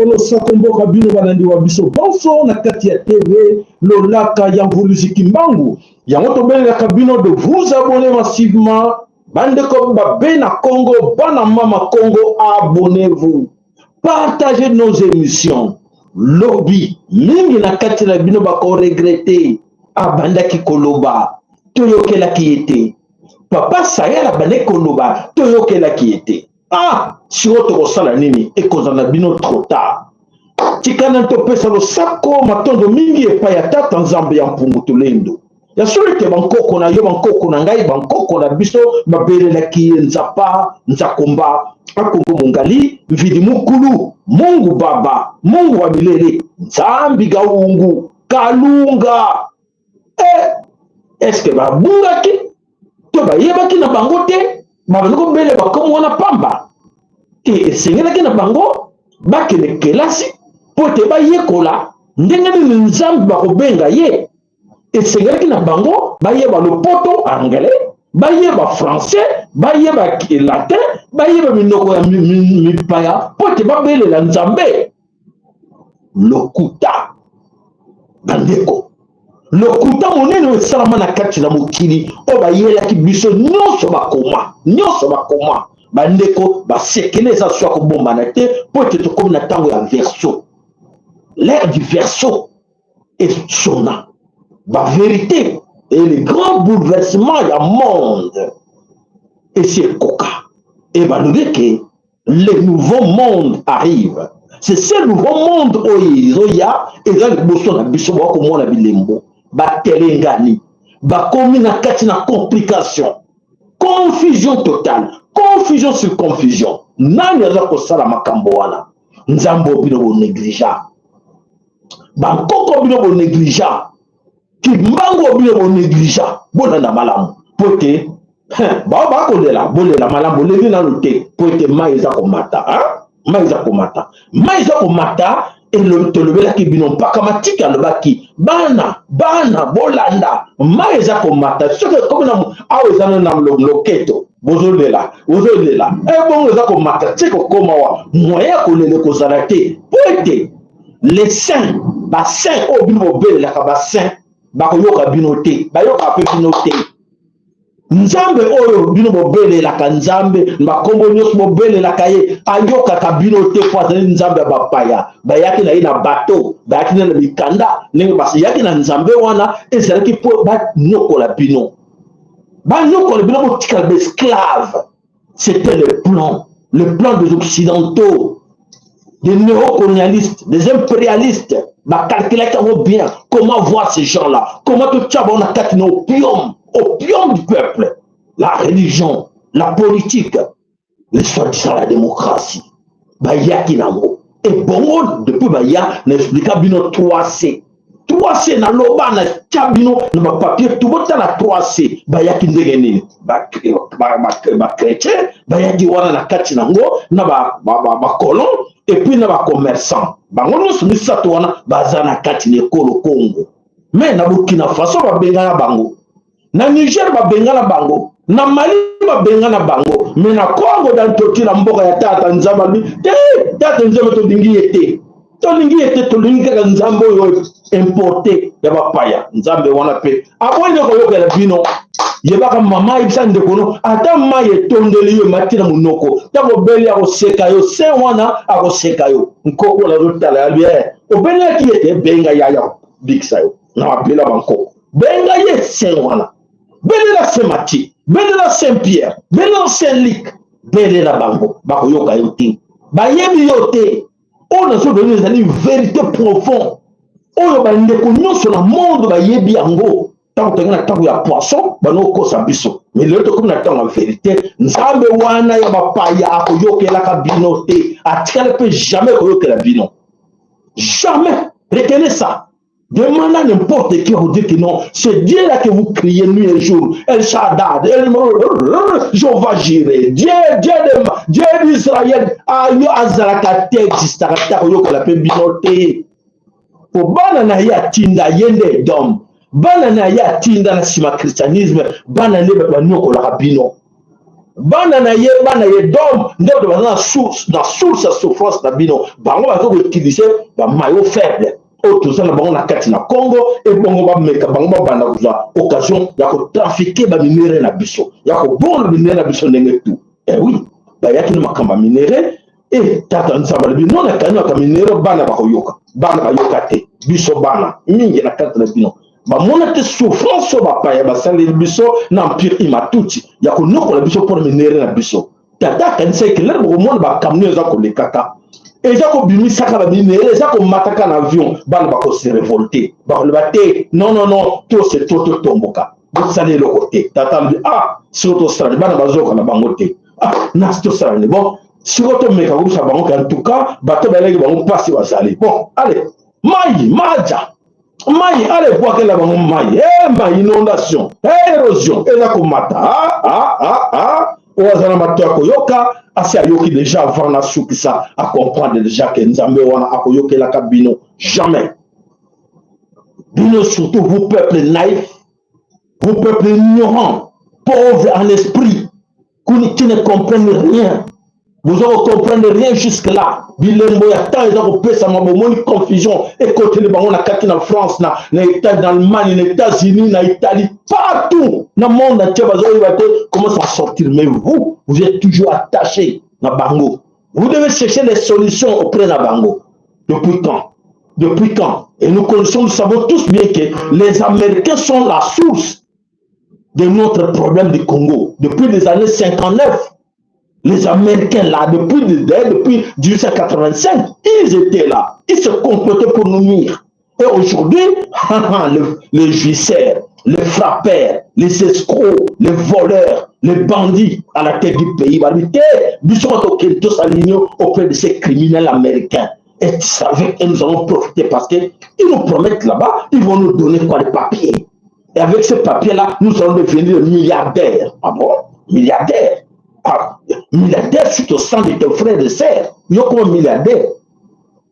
le sakombo kabino balandi wa biso bonso na kati ya TV lolaka ya Mvuluzi Kimbangu yango tobela kabino de vous abonner massivement bande comme babé na Congo bana mama Congo, abonnez-vous, partagez nos émissions lobby mingi na kati na bino bako regretter abanda ki koloba toyokela ki ete papa sayala bane koloba toyokela ki ete si on sala nini ekozana bino trop tard tikana topesa lo sako matondo mingi epa ya tata nzambe ya mpungu tolendo ya solo ke bankoko na yo bankoko na ngai bankoko na biso babelelaki nzapa nzakomba akongo mongali mvidi mukulu Mungu baba Mungu wa milele nzambi gaungu kalunga est-ce que babungaki to bayebaki na bango te babandiko bele bakomo na pamba esengelaki na bango bakende kelasi po te bayekola ndenge nini nzambe bakobenga ye esengelaki na bango bayeba lopoto anglais bayeba français bayeba latin bayeba minoko ya mipaya po te babelela nzambe lokuta bandeko lokuta monene esalama na kati na mokili oyo bayelaki biso nyonso bakoma bandeko basekele eza so akobombana te po ete tokomi na ntango ya verso l'ère du verso esona bavérité et le grand bouleversement ya monde esi ekoka e balobi ke le nouveau monde arrive. C'est ce nouveau monde oyo ezoya eza liboso na biso bakomona bilembo batelengani bakomi na kati na complication confusion totale confusion sur confusion nani aza kosala makambo wana nzambe obino bonégligent bankoko obino bonégligent Kimbangu obino bonégligent bonanda malamu po te bakolela bolela malamu levi nano te po ete mai eza komata mai eza komata tolobelaki bino mpaka matiki alobaki bana bolanda mai eza komata soki komi na awa eza na loketo bozolela bongo eza komata ti kokoma wa moyen ya kolela kozala te po ete les saints basaint oyo bino bobelelaka basaint bakoyoka bino te bayoka mpe bino te nzambe oyo bino bobelelaka nzambe makombo nyonso bobelelaka ye ayokaka bino te po azali nzambe ya bapaya bayaki na ye na bato bayaki na mikanda ndenge bayaki na nzambe wana ezalaki mpo banyokola bino botikala baesclave. C'était le plan des occidentaux, des néocolonialistes, des impérialistes. Calculer bien comment voir ces gens-là, comment tout ça on a quatre opium du peuple, la religion, la politique, les soi-disant la démocratie. Bayaki namo. Et bon, depuis Baya, n'explique bino 3C. 3C na loba na chabino na papier tout bota na 3C. Bayaki ndegeni. Ba chrétien, bayaki wana na kati nango na ba colon et puis na ba commerçant. Bango no sumisa to wana bazana kati ne kolo Congo. Mais na Burkina Faso ba bengana bango. Na Niger ba bengana bango. Na Mali ba bengana bango. Mais na Congo dans toti na mboka ya tata nzambi tata nzambe to dingi ete. To dingi ete to dingi ka nzambo yo importé ya bapaya. Nzambe wana pe. Abonye ko yokela bino. Yebaka mama ibisa ndekono ata maye tondeli yo matina munoko tango beli akoseka yo se wana akoseka yo nkoko la rotala ya bien obeli ete benga yaya biksa yo na apela banko benga ye se wana beli la semati beli la Saint Pierre beli la Saint Luc beli la bango bakoyoka yo ti bayebi yo te ona so donner une vérité profonde oyo bandeko nyonso na monde bayebi yango tant que na tant ya poisson bano ko sa biso mais le to comme na tant en vérité nzambe wana ya bapaya akoyokela ka bino te atikala pe jamais koyokela bino jamais retenez ça. Demandez à n'importe qui vous dire que non, c'est Dieu là que vous criez nuit et jour. El Shaddad, Jehovah Jireh, Dieu d'Israël, Ayo Azaraka Texas, Taratakoyo Kalape Binote. Pour Banana Yatinda Yende Dom, Banana Yatinda Sima christianisme, Banana Banoko Larabino. Banana Dom, dans source à souffrance d'Abino, Bango va utiliser un maillot faible. Tout ça, on a quatre na Congo et bon, on va occasion de trafiquer les minéraux na biso. Il y a bon minéraux na biso n'engage tout. Eh oui, il y a qui ne m'a minéraux et tata nsamba le non na kanyo ka minéraux bana ba yoka te biso bana mingi na quatre na bino. Ba mona te souffrance so ba pa ya ba sali biso na empire imatuti. Ya ko noko la biso pour minéraux na biso. Tata kanisa ke le bo mona ba kamne za ko le kaka. Et ça comme bimi saka ba minéraux, ça comme mataka na avion, bana ba ko se révolter. Ba ko ba te non tout c'est tout tomboka. Vous savez le côté. Tata dit ah, surtout ça, bana ba zo kana bango te. Ah, na to ça bon. Surtout meka ko sa bango en tout cas, bato ba legi bango passer wa sali. Bon, allez. Maja. Allez voir que la bango maï. Eh, inondation, érosion, et la komata. Oazana matoa koyoka asi ayoki déjà avant na soukisa à comprendre déjà que nzambe wana akoyoke la kabino jamais bino surtout vous peuple naïf vous peuple ignorant pauvre en esprit qui ne comprennent rien vous ne comprenez rien jusque là bilembo ya temps ils ont pesa mabomoni confusion et côté les bango na kati na France na États d'Allemagne na États-Unis na Italie partout dans le monde entier comment s'en sortir mais vous êtes toujours attachés na bango vous devez chercher des solutions auprès de bango depuis quand et nous connaissons nous savons tous bien que les Américains sont la source de notre problème du Congo depuis les années 59. Les Américains là, depuis 1885, ils étaient là. Ils se complotaient pour nous nuire. Et aujourd'hui, les jouisseurs, les frappeurs, les escrocs, les voleurs, les bandits à la tête du pays, ils sont tous alignés auprès de ces criminels américains. Et nous allons profiter parce qu'ils nous promettent là-bas, ils vont nous donner quoi, les papiers. Et avec ces papiers-là, nous allons devenir milliardaires. Ah bon? Milliardaires. Milliardaire suite au sang de tes frères et sœurs. Yo comme milliardaire.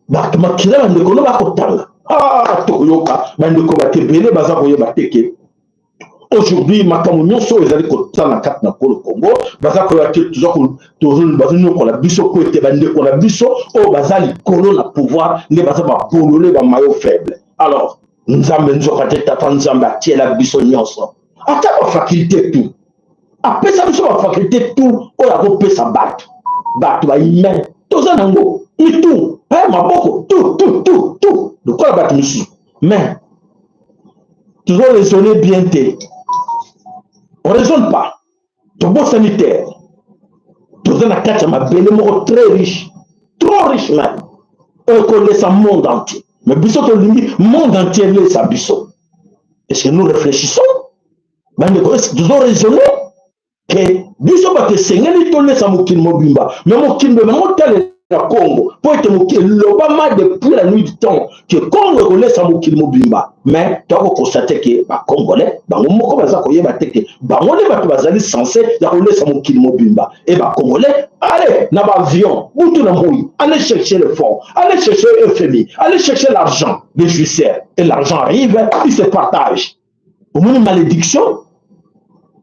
Bah tu m'as killé de kono ba kotanga. Ah toyoka bandeko ba tebele baza koye ba teke. Aujourd'hui makamu nyonso ezali kotana kat na Congo. Baza koya toujours baza nyoko la biso ko ete bandeko la biso o baza likolo na pouvoir ne baza ba bolole ba mayo faible. Alors nzambe nzoka te tata nzambe atiela biso nyonso. Ata ba faculté tout. Après ça, nous sommes faculté tout, on a coupé sa batte. Batte, bah, il met tout ça dans l'eau. Il tout, hein, ma boko, tout. De quoi la batte, monsieur? Mais, tu dois raisonner bien, on ne raisonne pas. Tu bon sanitaire. Tu dois la carte, ma belle, très riche. Trop riche, même. On connaît ça monde entier. Mais Bissot, on dit, monde entier, là, ça Bissot. Est-ce que nous réfléchissons? Ben, nous devons raisonner. Que biso ba te sengeli tole sa mokili mobimba mais mokili be mo tele na Congo pour être mokili lobama depuis la nuit du temps que Congo ko laisse mokili mobimba mais tu as constaté que ba congolais ba moko baza ko yeba teke ba ngone ba bazali censé ya ko laisse mokili mobimba et ba congolais allez na ba avion butu na moui allez chercher le fonds allez chercher le FMI allez chercher l'argent des jouisseurs et l'argent arrive il se partage au moins une malédiction.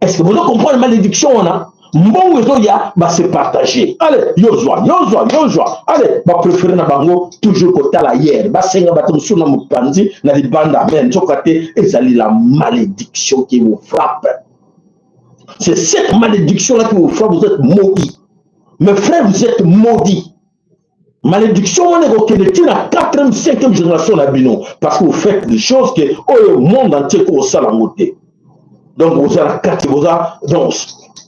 Est-ce que vous comprenez la malédiction on a? Mbongo ya va se partager. Allez, yozwa. Allez, va préférer na bango toujours côté la hier. Ba senga ba tumsu na mupanzi na libanda men zokate ezali la malédiction qui vous frappe. C'est cette malédiction là qui vous frappe, vous êtes maudits. Mes frères, vous êtes maudits. Malédiction, on est au la 4e, 5e génération d'Abino. Parce que vous faites des choses que le monde entier au salamoté. Donc vous avez la carte, vous avez donc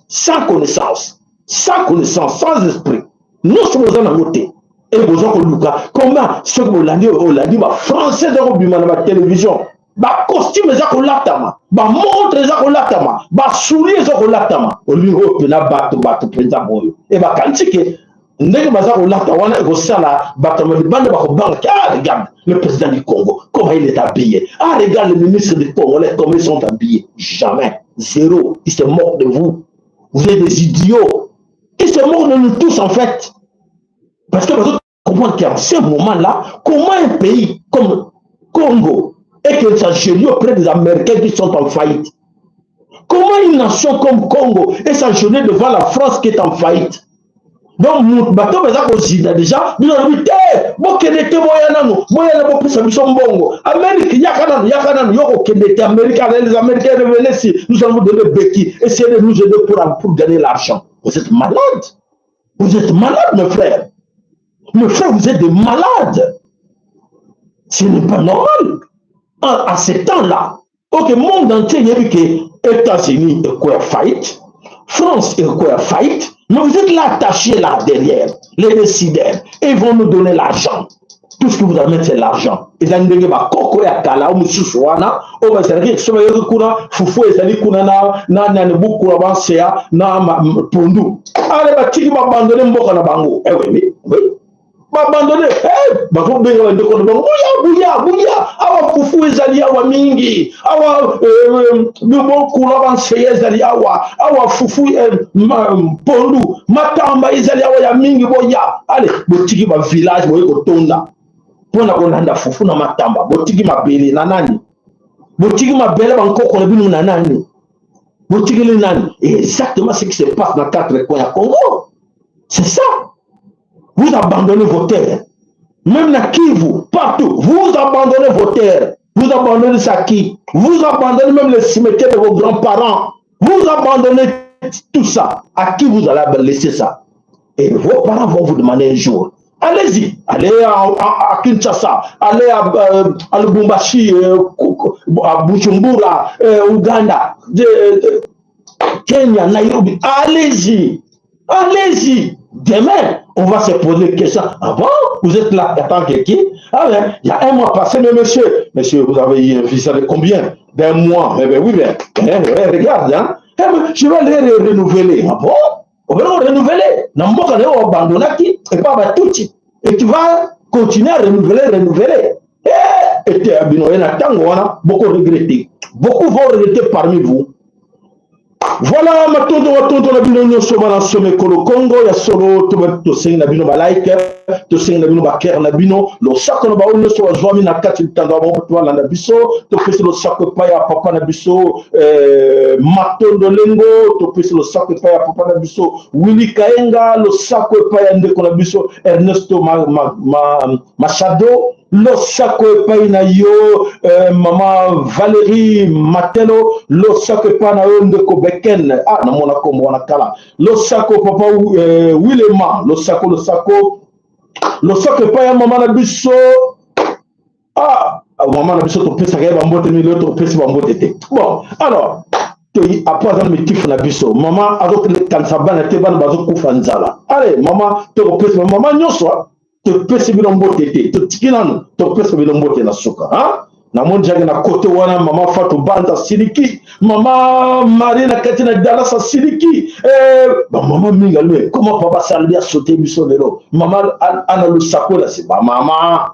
sans connaissance, sans esprit. Nous sommes en côté. Et vous avez Lucas, comment ce que vous l'avez dit, français dans la télévision. ba costume eza kolatama, ba montre eza kolatama, ba soulier eza kolatama. Olingo pena bato penza boyo. Et ba kantike ndenge baza kolata wana ekosala bato bande bakobanga ah regarde le président du Congo comment il est habillé, ah regarde le ministre du Congo comment ils sont habillés. Jamais, zéro. Ils se moquent de vous, vous êtes des idiots, ils se moquent de nous tous en fait, parce que vous comprenez qu'à ce moment là comment un pays comme Congo et que ça s'agenouille auprès des Américains qui sont en faillite, comment une nation comme Congo est s'agenouiller devant la France qui est en faillite. Donc, bateau beza kozida déjà, nous avons dit, bon kenete moyana bo pesa biso mbongo. Amérique yakana yoko kenete Américain, les Américains revenaient si nous allons vous donner béquille, essayez de nous aider pour gagner l'argent. Vous êtes malades. Vous êtes malades, mes frères. Mes frères, vous êtes des malades. Ce n'est pas normal. À ce temps-là, ok, le monde entier, il y a vu que États-Unis est quoi faillite, France est quoi faillite, mais vous êtes là attachés là derrière, les décideurs, et ils vont nous donner l'argent. Tout ce que vous avez, c'est l'argent. Ils ont dit que Koko ya kala ou Moussouana, ou Bazari, Somayo Kuna, Foufou et Zali Kuna, na Nebuku Avancea, na Pondu. Allez, Batiki m'a abandonné Mboka na Bango. Eh oui, oui. Abandonné, bako benga ndeko bango bouya awa fufu ezali awa mingi awa bibo kula banseye ezali awa fufu pondu matamba ezali awa ya mingi boya ale botiki ba village boye kotonda pona kolanda fufu na matamba botiki mabele na nani botiki mabele bankoko na binu na nani botiki le nani. Et exactement ce qui se passe dans 4 coins à Congo, c'est ça. Vous abandonnez vos terres. Même na Kivu, partout, vous abandonnez vos terres. Vous abandonnez Saki. Vous abandonnez même les cimetières de vos grands-parents. Vous abandonnez tout ça. À qui vous allez laisser ça? Et vos parents vont vous demander un jour. Allez-y, allez à Kinshasa, allez à Lubumbashi, à Bujumbura, Ouganda, Kenya, Nairobi. Allez-y, allez-y. Demain, on va se poser des questions. Ah bon? Vous êtes là, attends qui? Ah ben, il y a un mois passé, mais monsieur, vous avez eu un visa de combien? D'un mois. Eh bien, oui, bien. Regarde, hein. Je vais les renouveler. Ah bon? On va les renouveler. Namboka ne va abandonner qui? Et pas tout. Et tu vas continuer à renouveler. Et tu as beaucoup regretté. Beaucoup vont regretter parmi vous. Voilà, matondo la bino nyonso bana some kolo Congo ya solo to sengi na bino ba like to sengi na bino ba care na bino lo sako no ba ono so wazwami na kati tanda ba to la na biso to pese lo sako pa ya papa na biso matondo lengo to pese lo sako pa ya papa na biso Willy Kaenga lo sako pa ya ndeko na biso Ernesto Machado lo sako epai na yo mama Valérie Matelo lo sako epai na yo ndeko Beken namona kombo wana kala lo sako papa Willema lo sako epai ya mama na biso mama na biso topesaka ye bambote milo topesi bambote te. Bon alors après aza mitifu na biso mama azokanisa bana te bana bazokufa nzala. Allez mama tokopesi mama nyonso topesi bino mbote te totiki nanu topesi bino mbote na suka namoni jake na kote wana mama Fatou Banda siliki mama Marie na kati na Dallas siliki mama minga lwe comment papa saldia sauter biso lelo mama ana lusako la si mama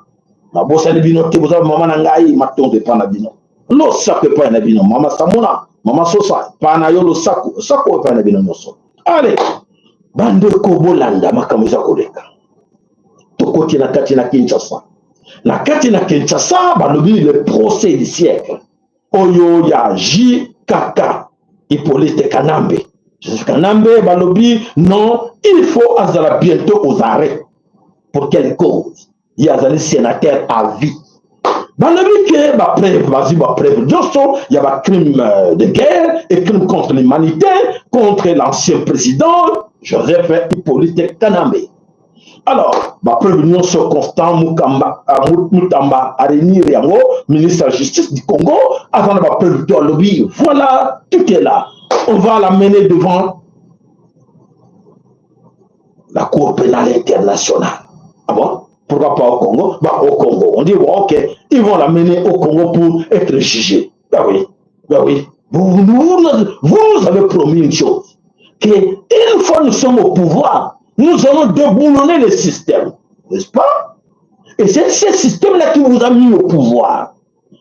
mabosa ni bino te boza mama na ngai matonde pa na bino lo sako pa na bino mama Samona mama Sosa pa na yo lo sako pa na bino noso. Allez bande ko bolanda makamuza koleka tokoti na kati na Kinshasa. Na kati na Kinshasa, balobi le procès du siècle. Oyo ya JKK, Hippolyte Kanambe. Kanambe, balobi, non, il faut azala bientôt aux arrêts. Pour quelle cause? Il y a un sénateur à vie. Balobi que, preuve. Il y a un crime de guerre et crime contre l'humanité, contre l'ancien président, Joseph Hippolyte Kanambe. Alors, ma preuve nyonso Constant Mutamba Areni Riango, ministre de la Justice du Congo, avant ma preuve de lobby, voilà, tout est là. On va l'amener devant la Cour pénale internationale. Ah bon? Pourquoi pas au Congo? Bah, au Congo. On dit, bon, ok, ils vont l'amener au Congo pour être jugés. Ben oui, ben oui. Vous avez promis une chose, qu'une fois nous sommes au pouvoir, nous allons déboulonner le système, n'est-ce pas? Et c'est ce système-là qui vous a mis au pouvoir.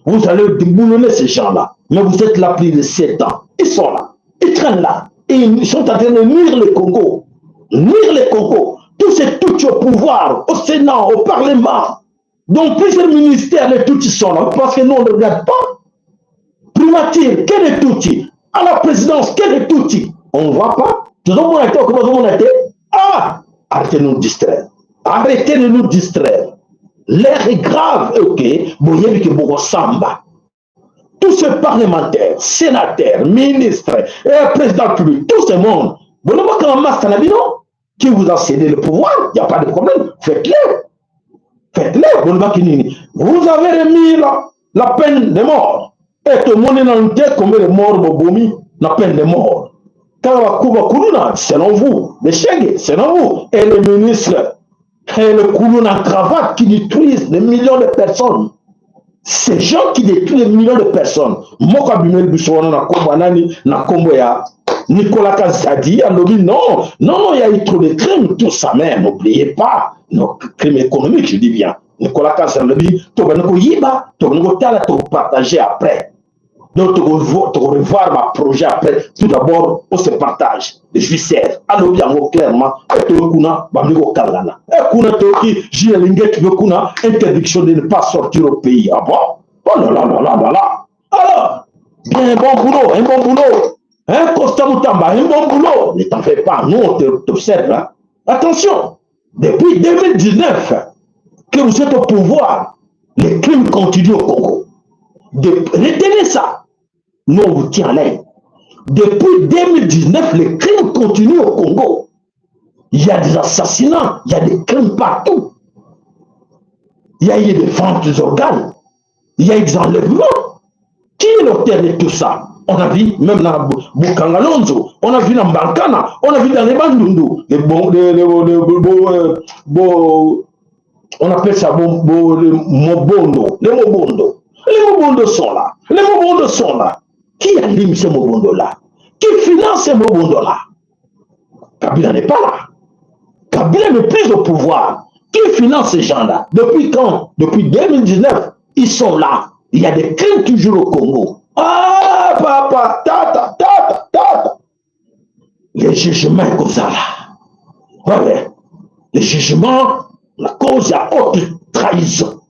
Vous allez déboulonner ces gens-là. Mais vous êtes là plus de 7 ans. Ils sont là. Ils traînent là. Et ils sont en train de nuire le Congo. Nuire le Congo. Tous ces Tutsis au pouvoir, au Sénat, au Parlement. Donc plusieurs ministères, les Tutsis sont là. Parce que nous, on ne regarde pas. Primature, quel est Tutsi? À la présidence, quel est Tutsi? On ne voit pas. Tout le monde a été, comment on a été? Ah! Arrêtez de nous distraire. Arrêtez de nous distraire. L'air est grave, ok? Vous voyez que vous Samba. Tous ces parlementaires, sénateurs, ministres, présidents publics, tout ce monde, vous ne voyez qu'un masse qui vous a cédé le pouvoir, il n'y a pas de problème. Faites-le. Faites-le. Vous avez remis la peine de mort. Et tout le monde est dans le tête combien de morts Bobomi, la peine de mort. Selon vous, les chèques, selon vous, et les ministres, et le Koulouna en cravate qui détruisent des millions de personnes. Ces gens qui détruisent des millions de personnes. Moka Bimel Bouchouana na Kombo Anani, na Kombo ya Nicolas Kazadi, non, il y a eu trop de crimes, tout ça même, n'oubliez pas, nos crimes économiques, je dis bien. Nicolas Kazadi, tu vas partager après. Donc, tu vas revoir ma projet après. Tout d'abord, on se partage. Les juicières. Alors, bien, clairement, tu interdiction de ne pas sortir au pays. Ah bon? Oh là là là là là. Alors, un bon boulot. Un constat Moutamba, un bon boulot. Ne t'en fais pas, nous, on t'observe. Hein? Attention, depuis 2019, que vous êtes au pouvoir, les crimes continuent au Congo. Retenez ça. Nous, on vous tient en l'air. Depuis 2019, les crimes continuent au Congo. Il y a des assassinats, il y a des crimes partout. Il y a eu des ventes d'organes, il y a eu des enlèvements. Qui est l'auteur de tout ça? On a vu même dans Bukangalonzo, on a vu dans Bankana, on a vu dans les Bandundu, on appelle ça les Mobondo. Les Mobondo sont là. Qui anime ces Mobondo-là? Qui finance ces Mobondo-là? Kabila n'est pas là. Kabila n'est plus au pouvoir. Qui finance ces gens-là? Depuis quand? Depuis 2019, ils sont là. Il y a des crimes toujours au Congo. Ah, papa, tata. Les jugements comme ça là. Ouais. Les jugements, la cause à haute trahison.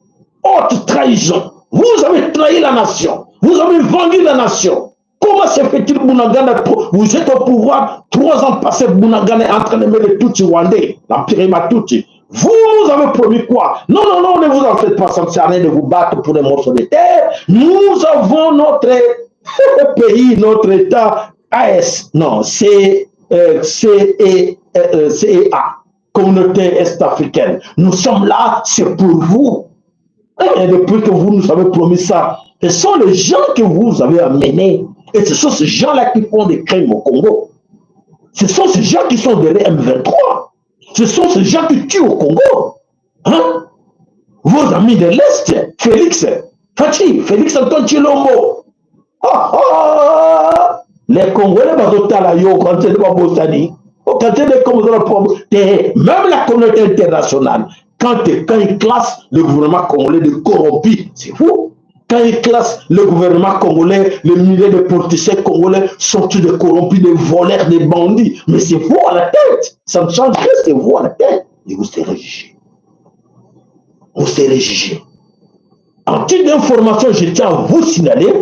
Vous avez trahi la nation. Vous avez vendu la nation. Comment se fait-il Bounagana? Vous êtes au pouvoir, 3 ans passés, Bounagana est en train de mettre les Tutsis rwandais, l'Empire Tutsi. Vous avez promis quoi? Non, ne vous en faites pas, ça ne sert à rien de vous battre pour des morceaux de terre. Nous avons notre pays, notre État, AS, non, CEA, Communauté Est-Africaine. Nous sommes là, c'est pour vous. Et depuis que vous nous avez promis ça, ce sont les gens que vous avez amenés. Et ce sont ces gens-là qui font des crimes au Congo. Ce sont ces gens qui sont derrière M23. Ce sont ces gens qui tuent au Congo. Hein? Vos amis de l'Est, Félix Antoine Tshilombo. Les Congolais, même la communauté internationale, quand ils classent le gouvernement congolais de corrompu, c'est fou. Quand ils classent le gouvernement congolais, les milliers de politiciens congolais sont tous des corrompus, des voleurs, des bandits. Mais c'est vous à la tête. Ça ne change que c'est vous à la tête. Et vous serez jugés. En titre d'information, je tiens à vous signaler,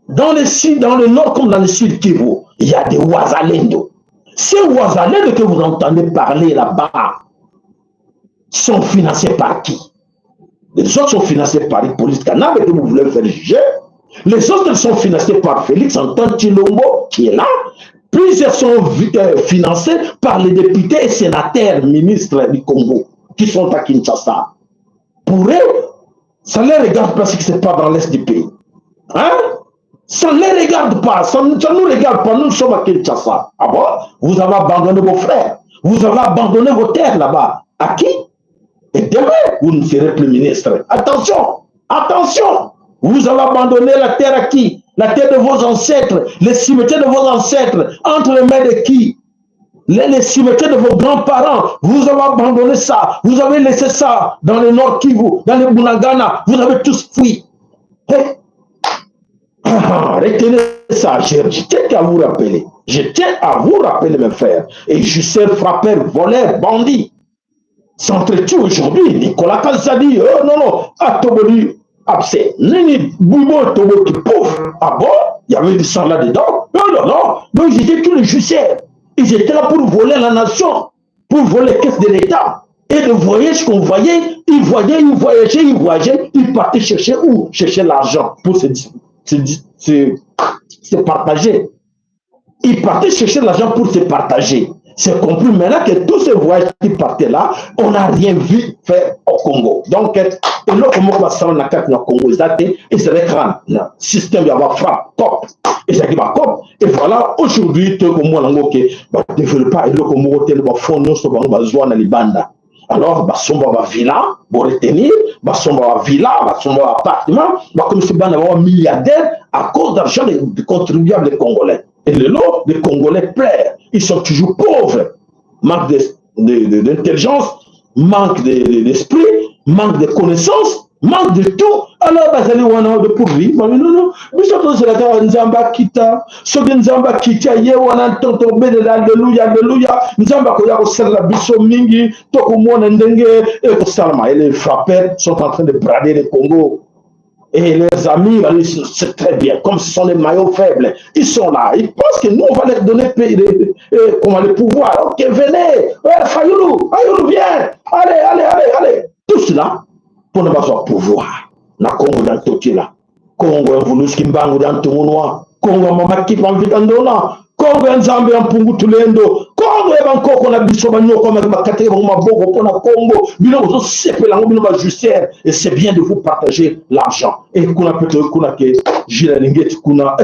dans le nord comme dans le sud Kivu, il y a des Ouazalendo. Ces Ouazalendo que vous entendez parler là-bas sont financés par qui? Les autres sont financés par les polices canadiennes que vous voulez faire juger. Les autres sont financés par Félix Antoine Tshilombo, qui est là. Plusieurs sont financés par les députés et sénateurs ministres du Congo, qui sont à Kinshasa. Pour eux, ça ne les regarde pas ce qui se passe dans l'est du pays. Hein? Ça ne les regarde pas, ça ne nous regarde pas, nous sommes à Kinshasa. Ah bon? Vous avez abandonné vos frères, vous avez abandonné vos terres là-bas. À qui? Et demain, vous ne serez plus ministre. Attention, attention. Vous avez abandonné la terre à qui? La terre de vos ancêtres, les cimetières de vos ancêtres, entre les mains de qui? Les cimetières de vos grands-parents, vous avez abandonné ça, vous avez laissé ça dans le Nord Kivu, dans le Bunagana, vous avez tous fui. Hey. Retenez ça, je tiens à vous rappeler. Je tiens à vous rappeler, mes frères. Et je sais frappeur, voleur, bandit. S'entretue aujourd'hui, Nicolas Kalsadi, oh non, non, Atoboli, absent. Nini Boubo Tobo qui pauvre. Ah bon? Il y avait du sang là-dedans? Non, non, non. Donc ils étaient tous les justiciers. Ils étaient là pour voler la nation, pour voler les caisses de l'État. Et le voyage qu'on voyait, ils voyageaient, ils partaient chercher où? Chercher l'argent pour se partager. Ils partaient chercher l'argent pour se partager. C'est compris maintenant que tous ces voyages qui partaient là, on n'a rien vu faire au Congo. Donc, et là, comment on va s'en aller au Congo, et c'est le système, il y a frappe, cop, et ça qui va cop. Et voilà, aujourd'hui, tout le monde a développé, et le Congo, il va fondre sur le zone de Libanda. Alors, Basomba va villa, pour retenir, Basomba va villa, Basomba va appartement, comme si on avait milliardaire à cause d'argent des contribuables congolais. Et les Congolais pleurent, ils sont toujours pauvres, manque d'intelligence, manque d'esprit, manque de connaissances, manque de tout. Alors, Bazali wana de pourvivre, non, non, mais surtout c'est la terre Nzamba Kita, ce que Nzamba Kita, yé wana tonto bede alléluia, alléluia, Nzamba koya ko sala biso mingi, toko mona ndenge, et ko salama, et les frappeurs sont en train de brader le Congo. Et leurs amis, c'est très bien, comme ce sont des maillots faibles, ils sont là, ils pensent que nous, on va leur donner le pouvoir. Ok, venez, Fayoulou, viens, allez. Tout cela, pour ne pas avoir pouvoir. Na Congo dans tout là. Congo, vous Kimbangu dans tout noir. Congo, maman qui prend vite en donnant. Congo, Nzambe en Pungu Tulendo. Congo, Bangkok, on a biso banyo comme ma katé, on m'a beaucoup pour la Congo. Bilo, c'est la justice. Et c'est bien de vous partager l'argent. Et qu'on a peut-être qu'on a que Gilles Alingeti, qu'on a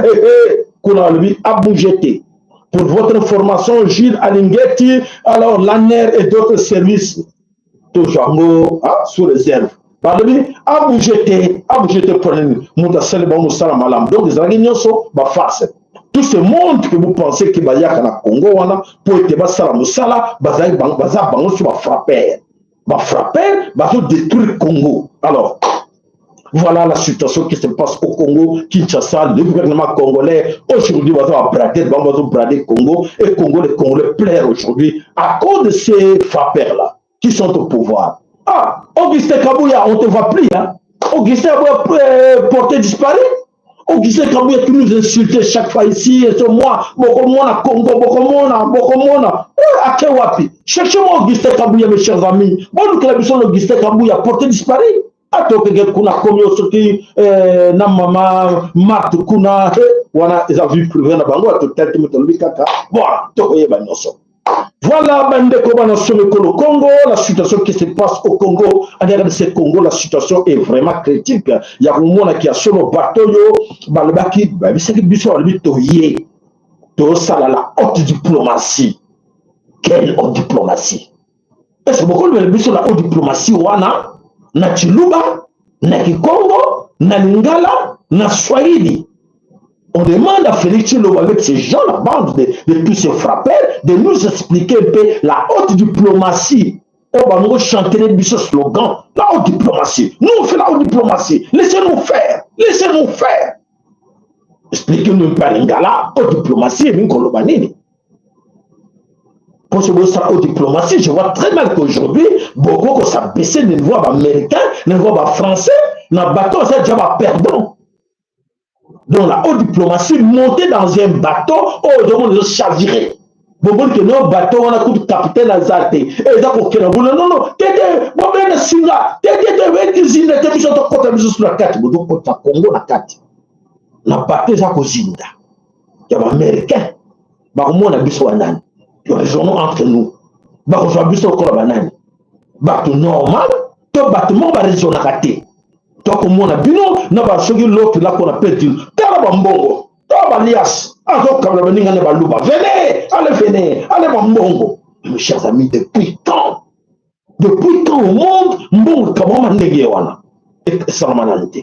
lui abougété. Pour votre information, Gilles Alingeti, alors l'ANER et d'autres services, toujours sous réserve. Abougété pour les Moutassel, Moussala Malam. Donc, les réunions sont face. Tout ce monde que vous pensez qu'il va y avoir au Congo, pour être basala Moussala, baza frapper, détruire le Congo. Alors, voilà la situation qui se passe au Congo, Kinshasa, le gouvernement congolais, aujourd'hui, on va brader le Congo, et le Congo, les Congolais pleurent aujourd'hui à cause de ces frappeurs-là qui sont au pouvoir. Ah, Augustin Kabouya, on ne te voit plus, hein? Augustin Kabouya porté disparu. Augustin Kabouya qui nous insultait chaque fois ici, et sur moi, Bokomona, Congo, Bokomona. À Kewapi. Cherchez-moi Augustin Kabouya, mes chers amis. Bon, nous, que Augustin Kabouya porté disparu. Attends que kuna komi osoki na mama Marthe kuna wana ils ont vu privé na bango to tête mutolobi kaka voilà to yeba nyoso. Voilà bandeko bana somekolo Congo, la situation qui se passe au Congo, en ce Congo la situation est vraiment critique. Il y a un monde qui a solo bateau yo balbaki ba bisaki biso albi to yé to sala la haute diplomatie. Quelle haute diplomatie? Est-ce que beaucoup de biso la haute diplomatie wana na Chiluba, na Kikongo, na Lingala, na Swahili. On demande à Félix Chiluba avec ces gens, la bande de tous ces frappeurs, de nous expliquer un peu la haute diplomatie. On va nous chanter ce slogan, la haute diplomatie. Nous, on fait la haute diplomatie. Laissez-nous faire. Laissez-nous faire. Expliquez-nous un peu à Lingala, haute diplomatie, et Kolobanini. Pour ce haute diplomatie, je vois très mal qu'aujourd'hui, beaucoup que ça baissé des voix américains, des voix français, dans le bateau, c'est déjà perdant. Donc la haute diplomatie, monter dans un bateau, oh, demande de chavirer. Beaucoup que nos bateaux, on a coup de capitaine Azate. Et ça pour que non, non, t'étais, bon, ben, Singa, t'étais, cuisine, t'étais, tu as côté sur la carte, vous donc, Congo, la carte. La bateau, ça, cuisine. Il y a un américain, bah, au moins, on a besoin d'un. Raisonnons entre nous. Bah, on va plus encore la banane. Bah, tout normal, tout bâtiment va raisonner à rater. Toi, comme on a vu, non, va choquer l'autre là qu'on appelle du Tarabambongo. Tabalias. Alors, comme la banane, venez, allez, bambongo. Mes chers amis, depuis quand Depuis quand au monde, bon, comment on et Sarmanante.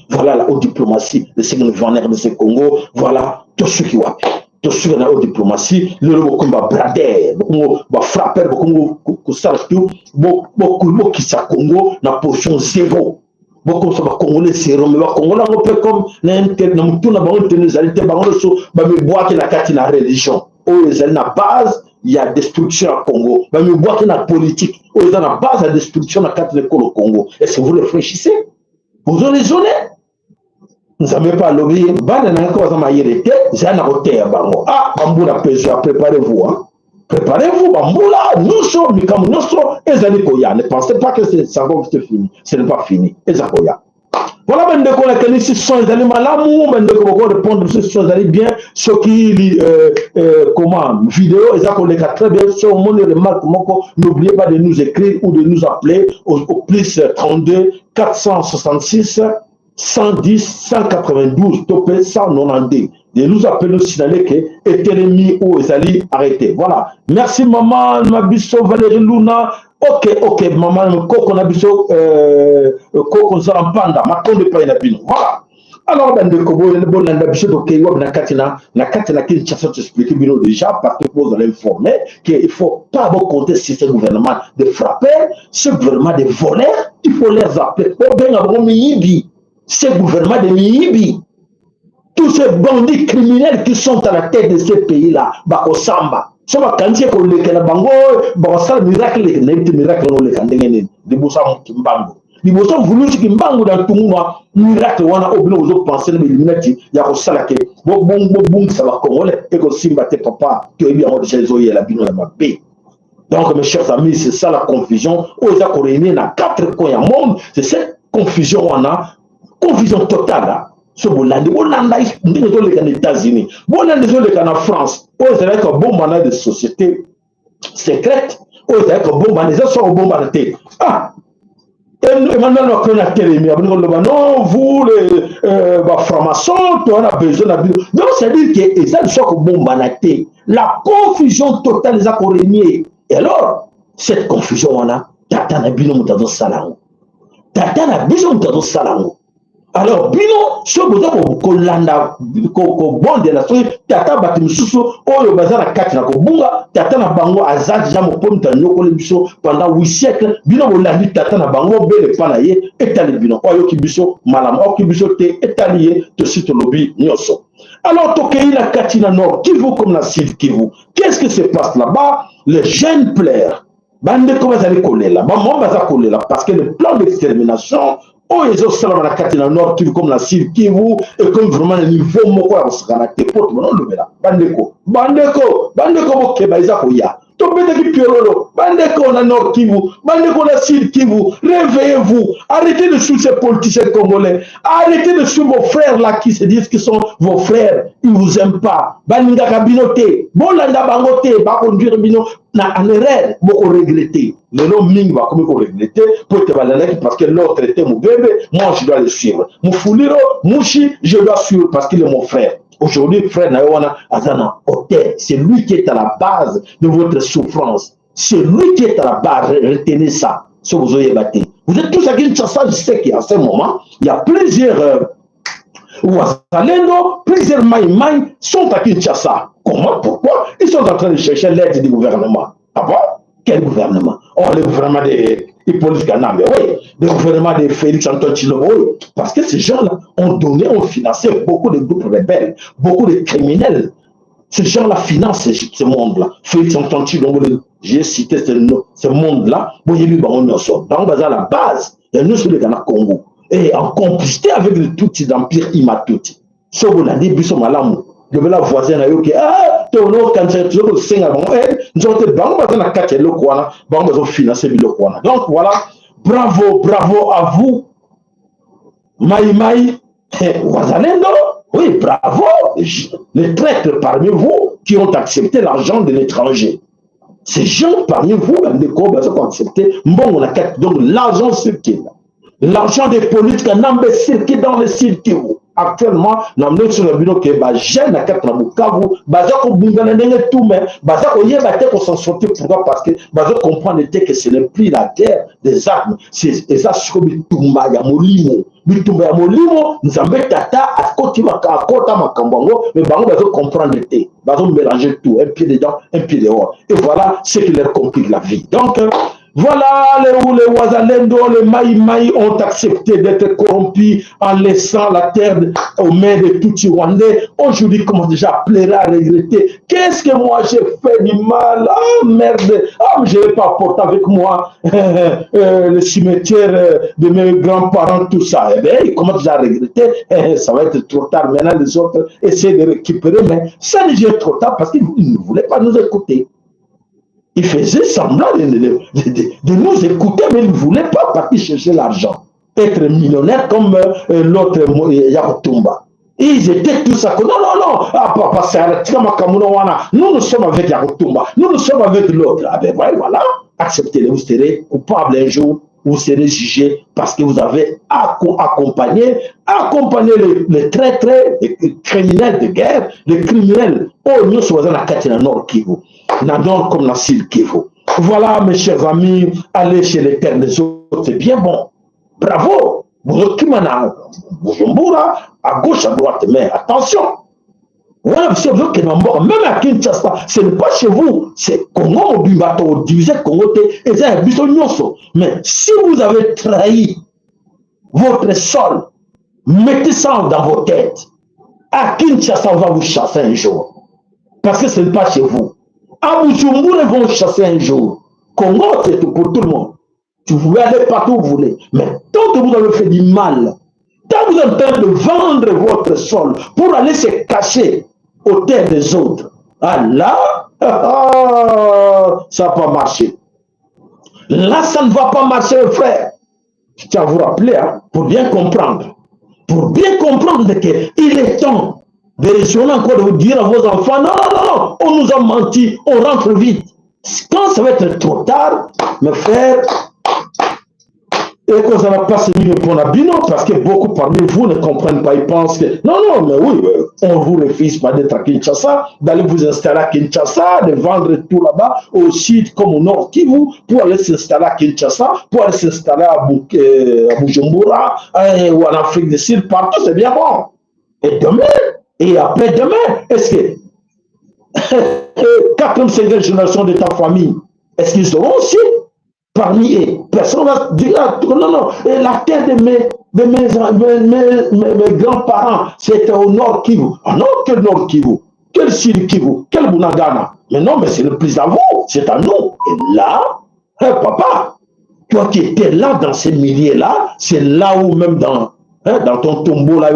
Voilà la haute diplomatie, le signe Vanner de ce Congo, voilà tout ce qui va. Tout ce qui est la haute diplomatie, le combat brader, beaucoup frapper, beaucoup sartu, beaucoup qui sa Congo, la position zéro. Beaucoup de Congolais zéro, mais les Congolais un peu comme l'intérêt, nous tout n'a pas retenu les alliés, mais boire la carte la religion. Oh, les alliés la base. Il y a destruction au Congo. Mais nous voyons la politique. Vous avez la base de la destruction dans quatre écoles au Congo. Est-ce que vous réfléchissez? Vous en raisonnez? Nous n'avons pas lobby. Préparez-vous. Préparez-vous. Nous sommes ne pensez pas que c'est fini. Ce n'est pas fini. Voilà, la sont les malamu, répondre sont bien, ce qui comment vidéo, très bien, sur mon remarque, n'oubliez pas de nous écrire ou de nous appeler au plus 32 466 110 192 topé 192. De nous appeler, nous signaler que Etelemi ou Ezali arrêté. Voilà. Merci maman, Mabiso, Valérie Luna. Ok, maman, Koko Nabiso, Koko Nzarampanda, Matonde Painabino. Voilà. Alors, ben de Kobo, le bon Nabiso, ok, na Katina qui cherche t'expliquer déjà, parce que vous allez informer qu'il ne faut pas compter sur ce gouvernement de frappeurs, ce gouvernement de voleurs, il faut les appeler. Oh, ben, avant Miyibi, ce gouvernement de Miyibi. Tous ces bandits criminels qui sont à la tête de ces pays-là, Bako Samba. So ba kantie ko leke na bango ba sala miracle na ite miracle no le kandengene di bosa kimbango di bosa vulu kimbango dans tout monde miracle wana obino ozo penser na illuminati ya ko sala ke bo ça va congolais et ko simba te papa que bien on déjà zoye la bino la mabé. Donc mes chers amis, c'est ça la confusion aux akoréné na quatre coins du monde, c'est cette confusion wana, confusion totale. So bolandi bolanda ndenge to leka na États-Unis bolanda zo leka na France o c'est avec un bon mandat de société secrète o c'est avec un bon mandat ça so bon mandat Emmanuel Macron a télémi non vous les francs-maçons on a besoin de donc c'est dire que ça soit bon mandat la confusion totale les a corrigné et alors cette confusion on a tata na bino mutazo salango tata na bino mutazo salango. Alors, bino, ce que vous avez kolanda, bon de la société, tata batimususu, oyo bazara kati na kobunga, tata na bango azad jamo ponta nyoko le biso pendant 8 siècles, bino bolandi tata na bango bele panaye, etali bino, oyo kibiso malam, oyo kibiso te etaliye, te site lobby nyoso. Alors, tokei la kati na nord, Kivu comme la Sud Kivu, qu'est-ce qui se passe là-bas? Les jeunes plaires, bande comme ça les coller là, maman baza coller là, parce que le plan d'extermination, oh, ils ont salé la carte dans le nord, comme la Sud Kivu, et comme vraiment le niveau moko à se caractère, pour tout le monde le verra. Bandeko, ok, baïza koya. Topete qui piololo, bandeko na nord Kivu, bandeko na Sud Kivu, réveillez-vous, arrêtez de suivre ces politiciens congolais, arrêtez de suivre vos frères là qui se disent qu'ils sont vos frères, ils vous aiment pas. Baninga kabinote, bolanda bangote, ba conduire bino. En erreur, beaucoup regretter. Le nom Ming va comme regretter pour te balader parce que l'autre était mon bébé, moi je dois le suivre. Mon fouliro, Mouchi, je dois suivre parce qu'il est mon frère. Aujourd'hui, frère Naïwana Azana, c'est lui qui est à la base de votre souffrance. C'est lui qui est à la base. Retenez ça. Ce que vous avez battu. Vous êtes tous à Kinshasa, je sais qu'à ce moment, il y a plusieurs Ouazalendo, plusieurs Maïmaï sont à Kinshasa. Comment? Pourquoi? Ils sont en train de chercher l'aide du gouvernement. Ah bon? Quel gouvernement? Oh, le gouvernement de Hippolyte Kanambe, oui. Le gouvernement de Félix Antoine Tshilombo, oui. Parce que ces gens-là ont donné, ont financé beaucoup de groupes rebelles, beaucoup de criminels. Ces gens-là financent ce monde-là. Félix Antoine Tshilombo, j'ai cité ce monde-là. Donc, à la base, il y a nous sur le Ghana Congo. Et en complicité avec le Tutsi d'Empire Imatuti. Ce qu'on a dit, Bissot Malamu. Le bel voisin a eu que tono quand c'est toujours le singa bon nous avons été bango dans la carte le quoi bango ont financé le quoi donc voilà bravo à vous Maïmaï Wazalendo oui bravo les traîtres parmi vous qui ont accepté l'argent de l'étranger ces gens parmi vous les combats ont accepté bon on a carte donc l'argent circule l'argent des politiques n'a pas circulé dans le circuit actuellement, na mne sur le bureau que ba jeune na kata na Bukavu, baza ko bungana ndenge tout mais baza ko yeba te ko s'en sortir. Pourquoi? Parce que baza comprendre que ce n'est plus la guerre des armes, c'est ça siko bitumba ya molimo. Bitumba ya molimo, nzambe tata akoti akota makambo, mais bango baza comprendre te. Baza mélanger tout, un pied dedans, un pied dehors. Et voilà ce qui leur complique la vie. Donc voilà les Ouazalendo, les Maï ont accepté d'être corrompus en laissant la terre aux mains de tout Rwandais. Aujourd'hui, comment déjà à pleurer, à regretter. Qu'est-ce que moi j'ai fait du mal? Ah merde, ah je n'ai pas apporté avec moi le cimetière de mes grands-parents, tout ça. Eh bien, ils commencent déjà à regretter. Ça va être trop tard. Maintenant, les autres essaient de récupérer, mais ça n'est trop tard parce qu'ils ne voulaient pas nous écouter. Il faisait semblant de nous écouter, mais il ne voulait pas partir chercher l'argent. Être millionnaire comme l'autre Yakutumba. Ils étaient tous à côté. Non, non, non. Ah, papa, c'est nous sommes avec Yakutumba. Nous sommes avec l'autre. Ah ben voilà. Acceptez-le. Vous serez coupable un jour. Vous serez jugé parce que vous avez accompagné les traîtres, les criminels de guerre, les criminels. Oh, nous sommes dans la Katina Nord Kivu. Nord comme la Sud Kivu. Voilà, mes chers amis, allez chez les terres des autres, c'est bien bon. Bravo. Burkina, Bujumbura, à gauche, à droite, mais attention. Voilà, même à Kinshasa, ce n'est pas chez vous, c'est Congo, du bateau, divisé Congo, et c'est mais si vous avez trahi votre sol, mettez ça dans vos têtes. À Kinshasa, on va vous chasser un jour. Parce que ce n'est pas chez vous. À Bujumbura, ils vont vous chasser un jour. Congo, c'est pour tout le monde. Vous pouvez aller partout où vous voulez. Mais tant que vous avez fait du mal, tant que vous êtes en train de vendre votre sol pour aller se cacher aux terres des autres, ah là, ça n'a pas marché. Là, ça ne va pas marcher, frère. Je tiens à vous rappeler, hein, pour bien comprendre. Pour bien comprendre qu'il est temps de raisonner encore, de vous dire à vos enfants, non, non, non, on nous a menti, on rentre vite. Quand ça va être trop tard, mes frères, et qu'on ne va pas se dire pour la bino, parce que beaucoup parmi vous ne comprennent pas, ils pensent que non, non, mais oui, on vous refuse pas d'être à Kinshasa, d'aller vous installer à Kinshasa, de vendre tout là-bas, au sud comme au nord Kivu, pour aller s'installer à Kinshasa, pour aller s'installer à Bujumbura, ou en Afrique du Sud, partout, c'est bien bon. Et demain, et après demain, est-ce que 4e, 5e génération de ta famille, est-ce qu'ils seront aussi parmi eux? Personne ne va dire, ah, non, non, et la terre de mes grands-parents, c'était au nord Kivu. Ah non, quel nord Kivu? Quel sud Kivu? Quel Bunagana? Mais non, mais c'est le plus à vous, c'est à nous. Et là, hein, papa, toi qui étais là dans ces milliers-là, c'est là où même dans ton tombeau, là,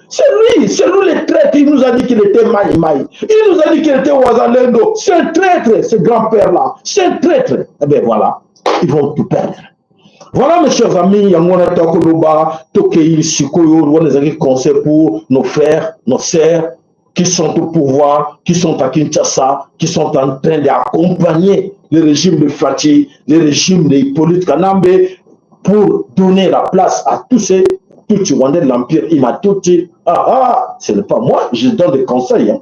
c'est lui le traître, il nous a dit qu'il était Maï Maï. Il nous a dit qu'il était Ouazalendo. C'est un traître, ce grand-père-là. C'est un traître. Eh bien voilà, ils vont tout perdre. Voilà, mes chers amis, Yamona Takoloba, Tokei, Sikoyo, on les a conseils pour nos frères, nos sœurs, qui sont au pouvoir, qui sont à Kinshasa, qui sont en train d'accompagner le régime de Fati, le régime de Hippolyte Kanambe, pour donner la place à tous ces Rwandais de l'Empire. Il m'a tout dit, ce n'est pas moi, je donne des conseils. Hein.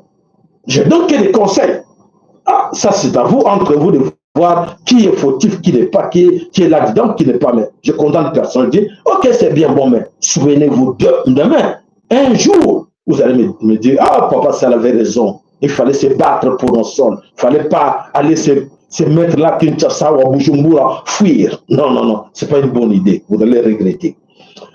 Je donne que des conseils. Ah, ça c'est à vous, entre vous, de voir qui est fautif, qui n'est pas, qui est là-dedans, qui n'est pas. Mais je condamne personne, je dis, ok, c'est bien bon, mais souvenez-vous demain, un jour, vous allez me dire, ah, papa, ça avait raison. Il fallait se battre pour nos sols. Il ne fallait pas aller se mettre là, Kinshasa ou à Bujumbura, fuir. Non, non, non, ce n'est pas une bonne idée. Vous allez regretter.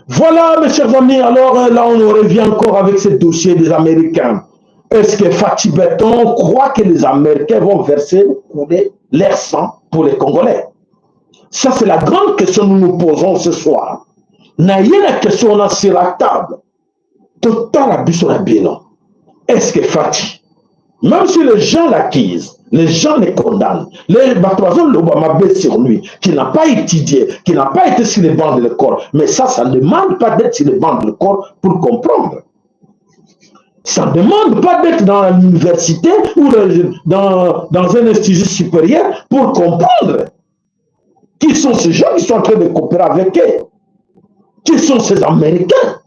Voilà, mes chers amis, alors là, on revient encore avec ce dossier des Américains. Est-ce que Fatih Béton croit que les Américains vont verser leur sang pour les Congolais? Ça, c'est la grande question que nous nous posons ce soir. Naïe la question là sur la table. Total abus sur la bilan. Est-ce que Fatih, même si les gens l'acquisent, les gens les condamnent, les Batoison l'Obama baisse sur lui, qui n'a pas étudié, qui n'a pas été sur les bancs de l'école, mais ça ne demande pas d'être sur les bancs de l'école pour comprendre. Ça ne demande pas d'être dans l'université ou dans un institut supérieur pour comprendre qui sont ces gens qui sont en train de coopérer avec eux. Qui sont ces Américains?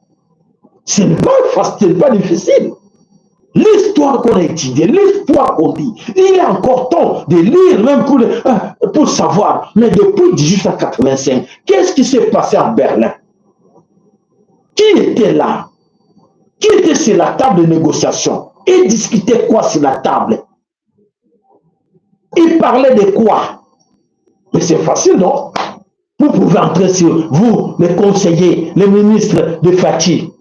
Ce n'est pas facile, pas difficile. L'histoire qu'on a étudiée, l'histoire qu'on dit, il est encore temps de lire même pour savoir. Mais depuis 1885, qu'est-ce qui s'est passé à Berlin? Qui était là? Qui était sur la table de négociation? Ils discutaient quoi sur la table? Ils parlaient de quoi? Mais c'est facile, non? Vous pouvez entrer sur vous, les conseillers, les ministres de Fatih.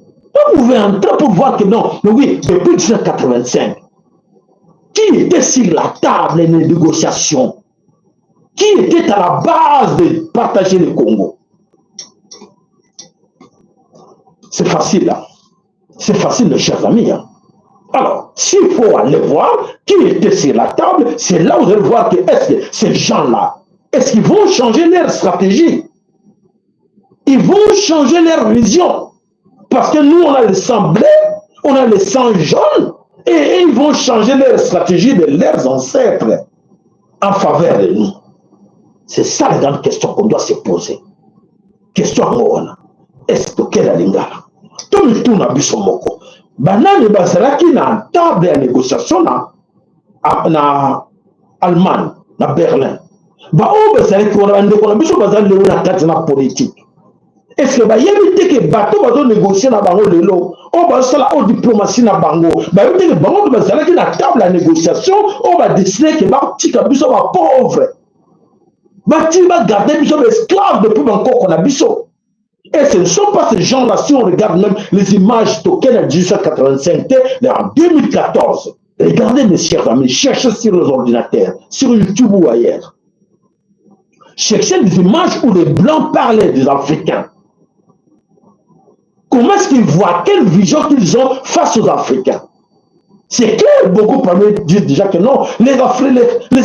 Vous pouvez entrer pour voir que non, mais oui, depuis 1985, qui était sur la table des négociations? Qui était à la base de partager le Congo? C'est facile, là. C'est facile, mes chers amis. Hein. Alors, s'il faut aller voir qui était sur la table, c'est là où vous allez voir que est-ce que ces gens-là, est-ce qu'ils vont changer leur stratégie? Ils vont changer leur vision. Parce que nous, on a le sang bleu, on a le sang jaune, et ils vont changer leur stratégie de leurs ancêtres en faveur de nous. C'est ça la grande question qu'on doit se poser. Question à est-ce que quelle est la lingala? Tout le tour n'a biso moko. Banani bazalaki na table de négociation na Allemagne, na Berlin. Ba o bazalaki wana ndeko na biso bazali na kati na politique. Est-ce que bayebi te que bato bazo négocier na bango lelo o bazala o diplomatie na bango bayebi te que bango bazalaki na table de négociation o ba décider que ba tika biso ba pauvre bati ba garder biso esclave depuis banko qu'on a biso. Et ce ne sont pas ces gens-là, si on regarde même les images toquées en 1885, en 2014, regardez mes chers amis, cherchez sur les ordinateurs, sur YouTube ou ailleurs. Cherchez des images où les Blancs parlaient des Africains. Comment est-ce qu'ils voient, quelle vision qu'ils ont face aux Africains? C'est clair, beaucoup parmi eux disent déjà que non, les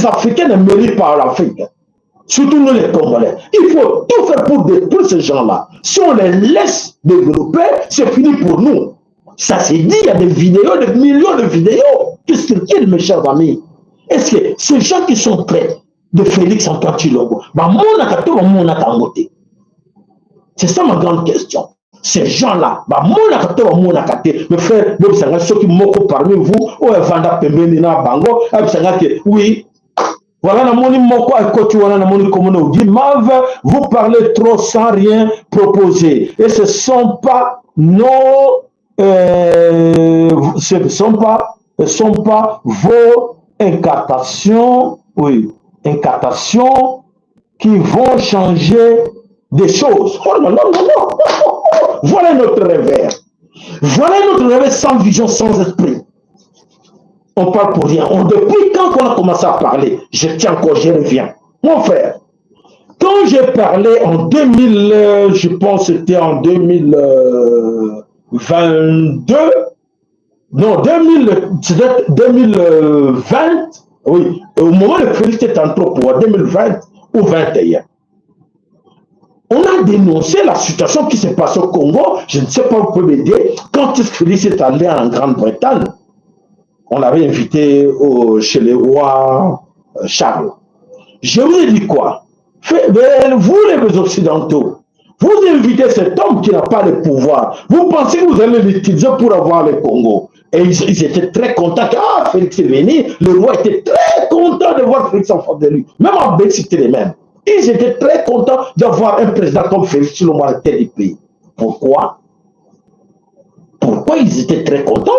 Africains ne méritent pas l'Afrique. Surtout nous les Congolais. Il faut tout faire pour détruire ces gens-là. Si on les laisse développer, c'est fini pour nous. Ça s'est dit, il y a des vidéos, des millions de vidéos. Qu'est-ce qu'ils disent, mes chers amis? Est-ce que ces gens qui sont prêts de Félix Antoine Tshilombo, c'est ça ma grande question. Ces gens-là, me frère, ceux qui moquent parmi vous, oui. Voilà, vous parlez trop sans rien proposer. Et ce ne sont pas vos incantations, oui, incantations qui vont changer des choses. Oh non, non, non, non. Voilà notre revers. Voilà notre revers sans vision, sans esprit. On parle pour rien. Depuis quand on a commencé à parler, je tiens encore, je reviens. Mon frère, quand j'ai parlé en 2000, je pense que c'était en 2022, non, 2020, oui, au moment de Félix était en trop pour 2020 ou 2021. On a dénoncé la situation qui s'est passée au Congo. Je ne sais pas, vous pouvez m'aider. Quand Félix est allé en Grande-Bretagne, on l'avait invité chez le roi Charles. Je vous ai dit quoi? Vous les Occidentaux, vous invitez cet homme qui n'a pas de pouvoir. Vous pensez que vous allez l'utiliser pour avoir le Congo. Et ils étaient très contents. Ah, Félix est venu. Le roi était très content de voir Félix en face de lui. Même en Belgique, c'était les mêmes. Ils étaient très contents d'avoir un président comme Félix sur le moins tel du pays. Pourquoi? Pourquoi ils étaient très contents?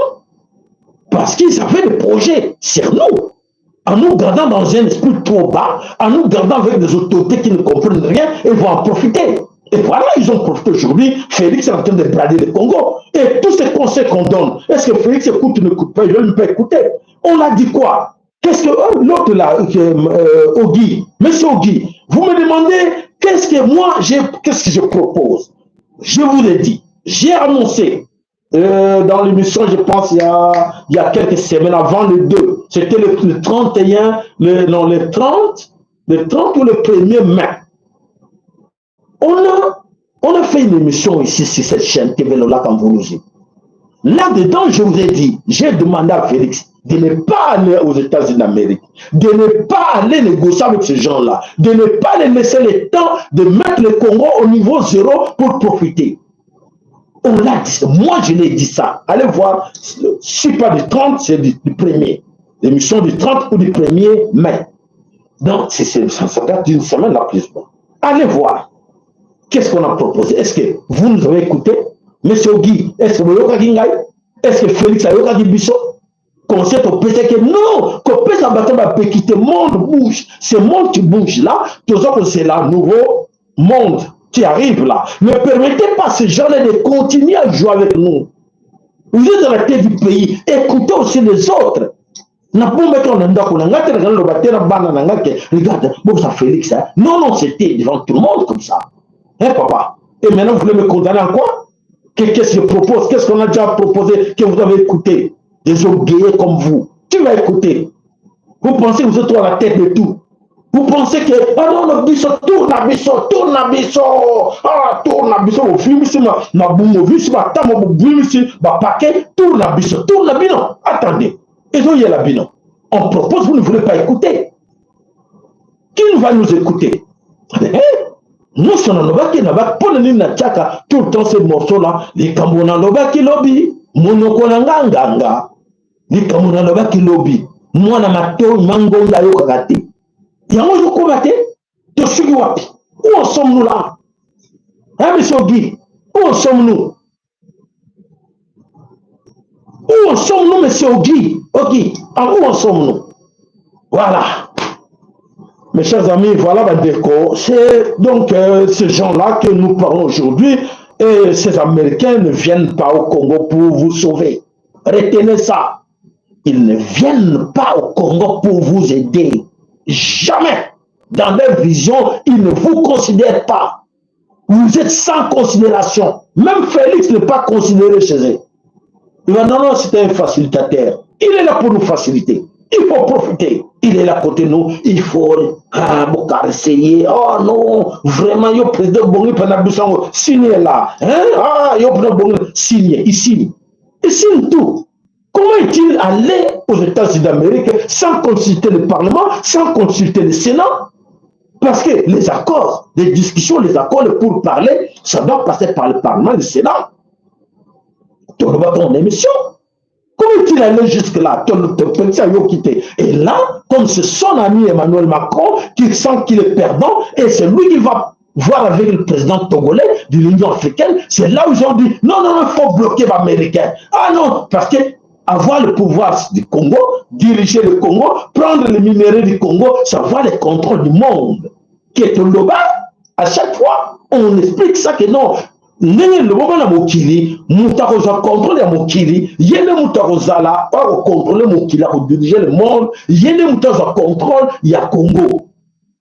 Parce qu'ils avaient des projets sur nous, en nous gardant dans un esprit trop bas, en nous gardant avec des autorités qui ne comprennent rien et vont en profiter. Et voilà, ils ont profité aujourd'hui. Félix est en train de brader le Congo. Et tous ces conseils qu'on donne, est-ce que Félix écoute ou n'écoute pas? Il ne veut même pas écouter. On a dit quoi? Qu'est-ce que l'autre là, Ogui, monsieur Ogui, vous me demandez qu'est-ce que moi, qu'est-ce que je propose? Je vous ai dit, j'ai annoncé. Dans l'émission, je pense, il y a quelques semaines avant le 2, c'était le 31, le 30 ou le 1er mai. On a fait une émission ici sur cette chaîne TV Lola Kamvoulouzi. Là-dedans, je vous ai dit, j'ai demandé à Félix de ne pas aller aux États-Unis d'Amérique, de ne pas aller négocier avec ces gens-là, de ne pas les laisser le temps de mettre le Congo au niveau zéro pour profiter. On l'a dit, moi je l'ai dit ça. Allez voir, si pas du 30, c'est du 1er. L'émission du 30 ou du 1er mai. Donc, ça date d'une semaine là plus. Allez voir. Qu'est-ce qu'on a proposé? Est-ce que vous nous avez écouté? Monsieur Guy, est-ce que vous avez écouté? Est-ce que Félix a écouté Bisso? Conseil au PC que non, que PC va quitter le monde bouge. Ce monde qui bouge là, tout ça c'est le nouveau monde qui arrive là. Ne permettez pas à ces gens-là de continuer à jouer avec nous. Vous êtes dans la tête du pays, écoutez aussi les autres. Regarde, bon, ça Félix, hein? Non, c'était devant tout le monde comme ça. Hein, papa? Et maintenant, vous voulez me condamner en quoi? Qu'est-ce que je propose? Qu'est-ce qu'on a déjà proposé que vous avez écouté? Des orgueilleux comme vous. Qui va écouter? Vous pensez que vous êtes à la tête de tout? Vous pensez que, ah non, le biso, tourne à biso, ah, tourne à biso, au film, si ma boum, au si ma tamo, au boum, si ma paquet, tourne à biso, attendez. Et donc, il y a la binon. On propose, vous ne voulez pas écouter. Qui va nous écouter? Nous sommes en qui n'a pas pour le Natchaka, tout le temps ces morceaux-là, les Kamona Lobaki lobby, Monokonanga nganga, les Kamona Lobaki lobby, moi na mato, mango la yokagate. Yango yokomate, to sugi wapi. Où en sommes-nous là? Hein, monsieur Guy? Où en sommes-nous? Où en sommes-nous, monsieur Guy? Ok, où en sommes-nous? Voilà. Mes chers amis, voilà ma déco. C'est donc ces gens-là que nous parlons aujourd'hui. Et ces Américains ne viennent pas au Congo pour vous sauver. Retenez ça. Ils ne viennent pas au Congo pour vous aider. Jamais. Dans leur vision, ils ne vous considèrent pas. Vous êtes sans considération. Même Félix n'est pas considéré chez eux. Il va non, c'est un facilitateur. Il est là pour nous faciliter. Il faut profiter. Il est là à côté de nous. Il faut essayer. Oh non, vraiment, il y a président Bongi Panabussango signé là. Hein? Il y a président Bongi signé. Il signe. Il signe tout. Comment est-il allé aux États-Unis d'Amérique sans consulter le Parlement, sans consulter le Sénat? Parce que les accords, les discussions, les accords pour parler, ça doit passer par le Parlement et le Sénat. Tu vas ton émission. Comment est-il allé jusque-là? Et là, comme c'est son ami Emmanuel Macron qui sent qu'il est perdant, et c'est lui qui va voir avec le président togolais de l'Union africaine, c'est là où ils ont dit non, il faut bloquer l'Américain. Ah non, parce que avoir le pouvoir du Congo, diriger le Congo, prendre les minéraux du Congo, ça va le contrôle du monde. Qui est au Loba, à chaque fois, on explique ça que non. Le moment la mokili, mutaroza contrôle la mokili, yene mutaroza là, pas contrôler mokili, pour diriger le monde, yene mutaroza contrôle, il y a Congo.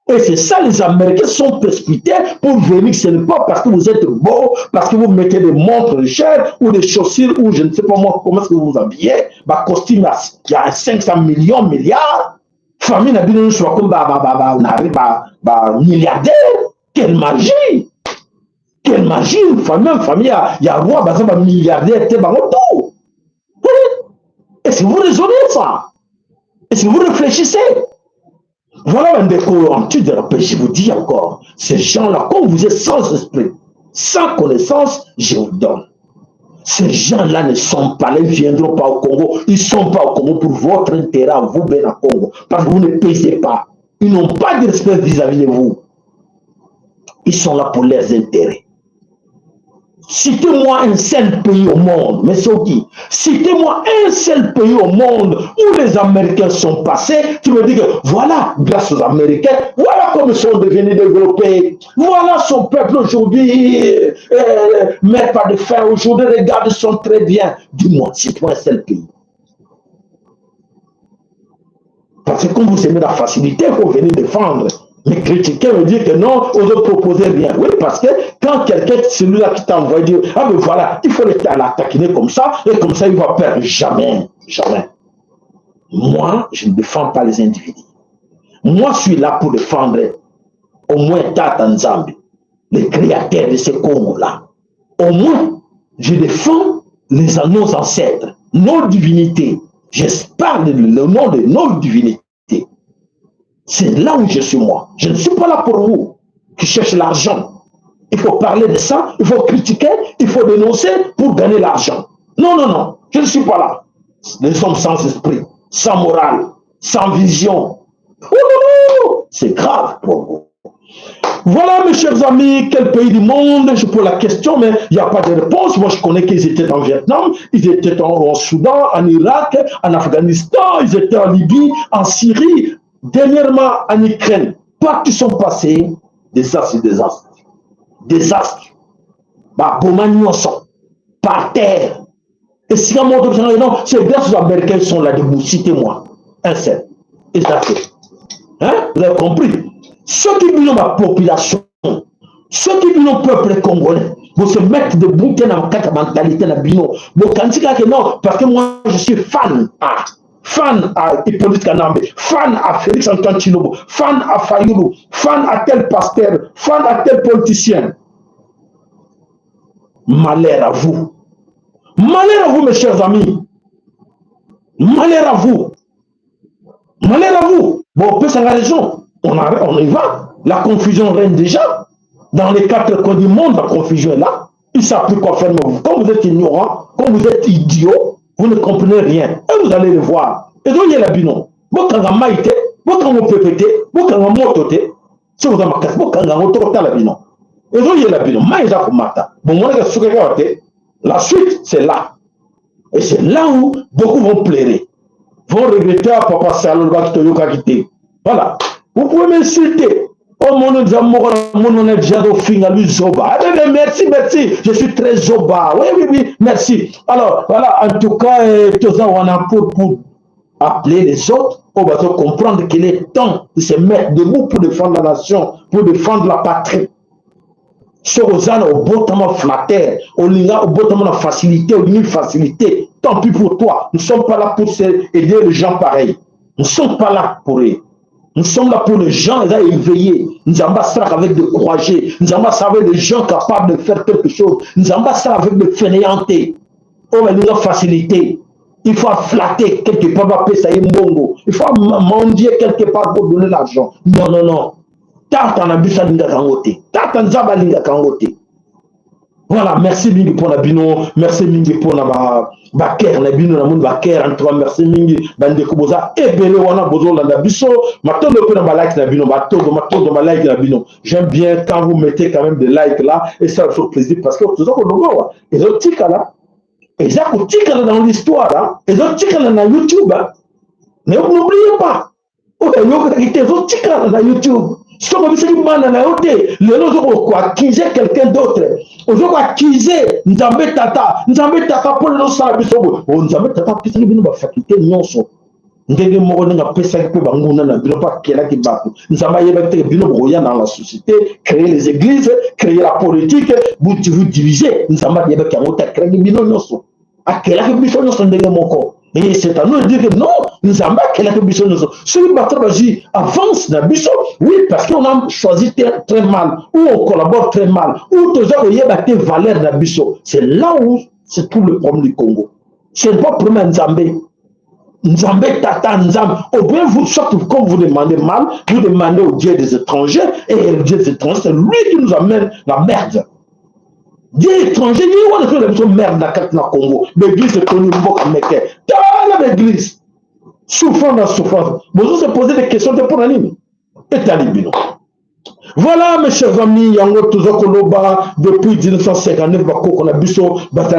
Et c'est ça, les Américains sont précipités pour venir, ce n'est pas parce que vous êtes beau, parce que vous mettez des montres chères ou des chaussures, ou je ne sais pas moi comment est-ce que vous vous habillez, bah costume, il y a 500 millions, milliards, famille n'a bien soit comme on arrive à milliardaire, quelle magie! Quelle magie, une famille, il y a un roi, un milliardaire, t'es dans tout. Est-ce que vous raisonnez ça? Est-ce que vous réfléchissez? Voilà un déco en dessous de la paix, je vous dis encore, ces gens-là, comme vous êtes sans esprit, sans connaissance, je vous donne. Ces gens-là ne sont pas, ils ne viendront pas au Congo, ils ne sont pas au Congo pour votre intérêt à vous, ben à Congo, parce que vous ne payez pas. Ils n'ont pas de respect vis-à-vis de vous. Ils sont là pour leurs intérêts. Citez-moi un seul pays au monde, mais Soki, citez-moi un seul pays au monde où les Américains sont passés, tu me dis que voilà, grâce aux Américains, voilà comme ils sont devenus développés, voilà son peuple aujourd'hui, met pas de fer aujourd'hui, regarde, ils sont très bien. Dis-moi, cite-moi un seul pays. Parce que comme vous aimez la facilité, il faut venir défendre. Mais critiquer veut dire que non, on ne proposait rien. Oui, parce que quand quelqu'un, celui-là qui t'a envoyé, dire, ah ben voilà, il faut l'attaquer comme ça, et comme ça, il va perdre. Jamais, jamais. Moi, je ne défends pas les individus. Moi, je suis là pour défendre au moins Tata Nzambi, les créateurs de ce Congo-là. Au moins, je défends nos ancêtres, nos divinités. J'espère le nom de nos divinités. C'est là où je suis moi. Je ne suis pas là pour vous qui cherchez l'argent. Il faut parler de ça, il faut critiquer, il faut dénoncer pour gagner l'argent. Non, non, non, je ne suis pas là. Nous sommes sans esprit, sans morale, sans vision. C'est grave pour vous. Voilà, mes chers amis, quel pays du monde? Je pose la question, mais il n'y a pas de réponse. Moi, je connais qu'ils étaient en Vietnam, ils étaient en Soudan, en Irak, en Afghanistan, ils étaient en Libye, en Syrie, dernièrement en Ukraine. Partout sont passés désastres, désastres. Désastres. Bah, par terre. Et si on montre que non, c'est grâce aux Américains qui sont là debout. Citez-moi. Un seul. Et ça fait. Hein? Vous avez compris? Ceux qui vivent la population, ceux qui vivent le peuple congolais, vous se mettre debout dans la mentalité de Bino. Vous dites que non, parce que moi je suis fan à Hippolyte Kanambe, fan à Félix Antoine Tshilombo, fan à Fayoulou, fan à tel pasteur, fan à tel politicien. Malheur à vous. Malheur à vous, mes chers amis. Malheur à vous. Malheur à vous. Bon, on peut s'en raison. On y va. La confusion règne déjà. Dans les 4 coins du monde, la confusion est là. Ils ne savent plus quoi faire. Comme vous êtes ignorant, comme vous êtes idiot, vous ne comprenez rien. Et vous allez le voir. Et donc, il y a la binon. Vous quand vous maïté, vous quand vous pépété, vous quand vous mototé, si vous avez ma casse, vous quand vous mototé la binon. Et donc, il y a la binon. Maïza pour mata. Bon, moi, la suite, c'est là. Et c'est là où beaucoup vont pleurer. Vont regretter à Papa Salon Bakitoyoka Kité. Voilà. Vous pouvez m'insulter. Oh mon Dieu, mon Dieu, merci, merci. Je suis très zoba. Oui, oui, oui, merci. Alors, voilà, en tout cas, on a pour appeler les autres, on va comprendre qu'il est temps de se mettre debout pour défendre la nation, pour défendre la patrie. Sorozana au botama flatteur, au linga au botama la facilité, au limite facilité. Tant pis pour toi. Nous ne sommes pas là pour aider les gens pareils. Nous ne sommes pas là pour eux. Nous sommes là pour les gens éveillés. Nous sommes pas avec des courageux. Nous sommes pas avec des gens capables de faire quelque chose. Nous sommes pas avec des fainéantés. On va nous faciliter. Il faut flatter quelque part, ça y est mbongo. Il faut mendier quelque part pour donner l'argent. Non, non, non. Voilà, merci Mingi pour la bino, merci Mingi pour la baker, la bino, la moun baker, en tout cas, merci Mingi, bande kuboza, et belé wana bozo la biso, matondo pe na ma like la bino, matondo ma like la bino. J'aime bien quand vous mettez quand même des likes là, et ça fait plaisir parce que tout ça qu'on voit, et autres tika là, et ça qu'on tika là dans l'histoire là, et autres tika là dans YouTube, mais n'oubliez pas, oh, il y a autres tika là dans YouTube. Si on veut les gens accuser quelqu'un d'autre, on veut accuser Nzambe Tata pour le nom Nzambe Tata, puis il va faculté nyonso. Ndenge moko nga pesa ki pe banguna na bino pa kela ki bato. Nzamba yebete bino boya dans la société, créer les églises, créer la politique, vous diviser. Nzamba yebete ngota créer bino nyonso. Akela ki bino nyonso ndenge moko. Et c'est à nous de dire que non, nous avons quel est le biso. Celui qui avance dans le biso, oui, parce qu'on a choisi très mal, ou on collabore très mal, ou tous les gens ont des valeurs dans le biso. C'est là où c'est tout le problème du Congo. Ce n'est pas le problème Nzambé. Nzambé, Tata, Nzambé. Ou bien vous, soit comme vous demandez mal, vous demandez au Dieu des étrangers, et le Dieu des étrangers, c'est lui qui nous amène la merde. Dieu étranger, il y a une merde dans le Congo. L'église est connue, l'église. Souffrance dans souffrance. Vous se posez des questions de pour l'anime. Et talibino. Voilà, mes chers amis, Yango Tuzokoloba, depuis 1959, on a vu ça,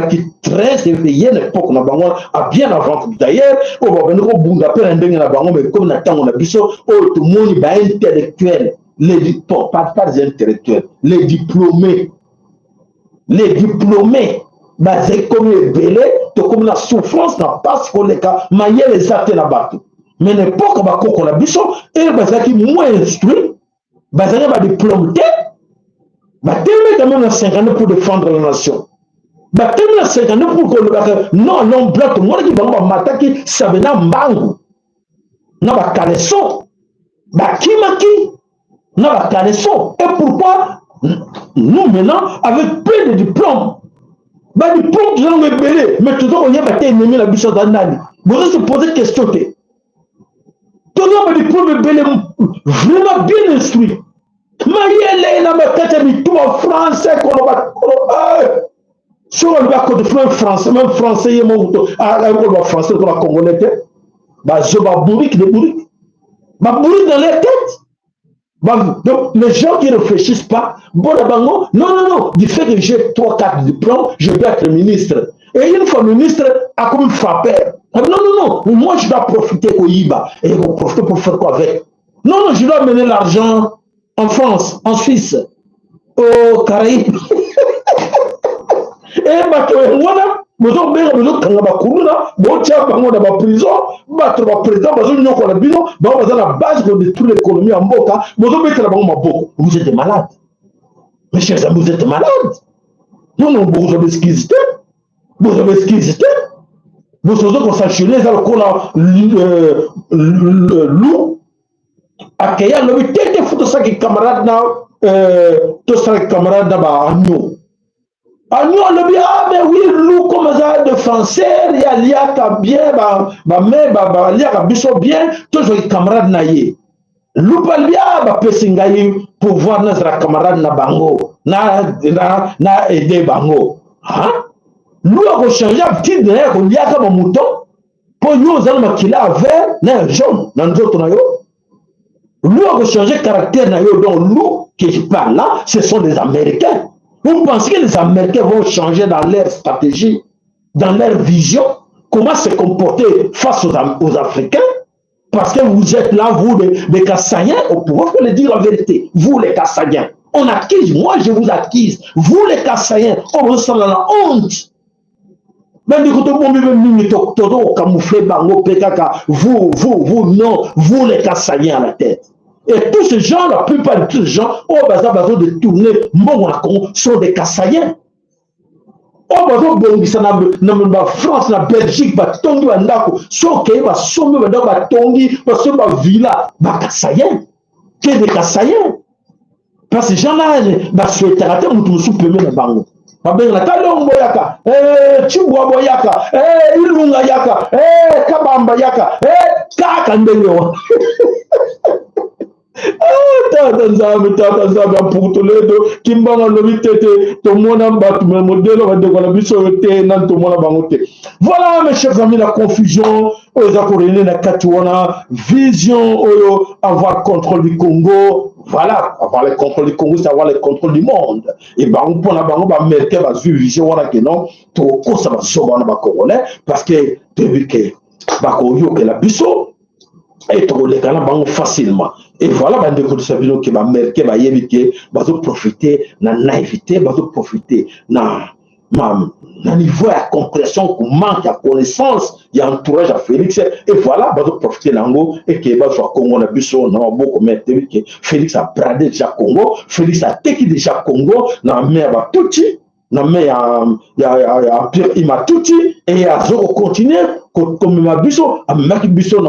qui très éveillé, l'époque, on a bien avant. D'ailleurs, on va venir au bout d'appel, mais comme on a vu ça, tout le monde est intellectuel. Pas des intellectuels, les diplômés. Les diplômés, basés comme les bélés, comme la souffrance n'a pas ce qu'on est cas, mailler les actes là-bas. Mais n'importe quoi qu'on a vu, et basés qui moins instruits, basés qui diplômés, tellement 50 pour défendre la nation. Tellement 50 pour que non, non, bloc, moi qui va m'attaquer, ça vient d'Ambangu. Non, Kaleson, Kimaki, non, Kaleson. Et pourquoi? Nous maintenant, avec plein de diplômes, les diplômes qui ont rebellé, mais tout le monde a été ennemi la biche d'Anani. Vous allez se poser question. Tout le monde a diplôme rebellé, vraiment bien instruit. Mayele na makate mituma français qu'on va sur le bac de français, même français, il y a mon français pour la congolais, bah je vais bourrique de bourrique, bah bourrique dans les têtes. Bah, donc les gens qui ne réfléchissent pas, bon non, non, non, du fait que j'ai 3-4 diplômes, je vais être ministre. Et une fois ministre, à comme frappé. Non, non, non, moi je dois profiter au IBA. Et vous profitez pour faire quoi avec? Non, non, je dois amener l'argent en France, en Suisse, aux Caraïbes. Et bah, voilà, besoin de besoin de la couruna, bon tiens, bango dans la prison, battre la président, besoin de nous qu'on a besoin, bango dans la base de toute l'économie en boca, besoin de mettre la bango ma boca. Vous êtes malade, mes chers amis, vous êtes malades. Non, non, vous avez ce qu'ils étaient, vous avez ce qu'ils étaient. Vous savez qu'on sanctionne dans le cours loup, accueillir le tête de foutre ça qui camarade là, tout ça qui camarade là-bas en nous. Ah nous on le dit ah mais oui loup comme ça défenseur il y a liaka bien mais liaka biso bien toujours les camarades naïe loup pas bien pesingaï pour voir notre camarade na bango na aider bango hein loup a changé petit derrière qu'on liaka mon mouton pour nous on a makila vert na jaune dans nous autres na yo loup a changé caractère na yo donc loup que je parle là ce sont des Américains. Vous pensez que les Américains vont changer dans leur stratégie, dans leur vision, comment se comporter face aux Africains? Parce que vous êtes là, vous, les Kassaïens, au pouvoir, il faut le dire la vérité. Vous, les Kassaïens, on acquise, moi je vous acquise. Vous, les Kassaïens, on ressent la honte. Même du côté vous, non, vous, les Kassaïens à la tête. Et tous ces gens, la plupart de tous ces gens, au bazar de tourner, sont des Kassaïens. Au bazar de France, la Belgique, Tongi, Bandako, Soke, Somme, Tongi, Villa, Kassaïens. Qu'est-ce des Kassaïens? Parce que ces gens-là, c'est terrain, nous sommes peu même bango. Babengla Kalongo yaka, Chibwabo yaka, Ilunga yaka, Kabamba yaka, Kaka Ndeleo. Tata Nzambe pour Toledo Kimbanga lobi tete tomona batu modelo va dekola biso te nan tomona bango te. Voilà mes chers amis la confusion aux akoréné na katiwana vision oyo avoir contrôle du Congo. Voilà, avoir le contrôle du Congo, c'est avoir le contrôle du monde. Et ben on prend la bango ba américain va suivre vision wana que non to ko ça va soba na ba congolais parce que depuis que ba ko yo que la biso et to les gars bango facilement. Et voilà, bah, de Sabino qui va merquer, va y éviter, va profiter, na naïveté, va profiter, na niveau à compréhension, qu'on manque à connaissance, il y a entourage à Félix, et voilà, va profiter l'ango, et qui va sur Congo, na biso, na beaucoup mettre, que Félix a bradé déjà Congo, Félix a teki déjà Congo, na mer va touti, na mer a Pierre Imatuti, et à zéro continuer, comme ma biso, à Maki biso,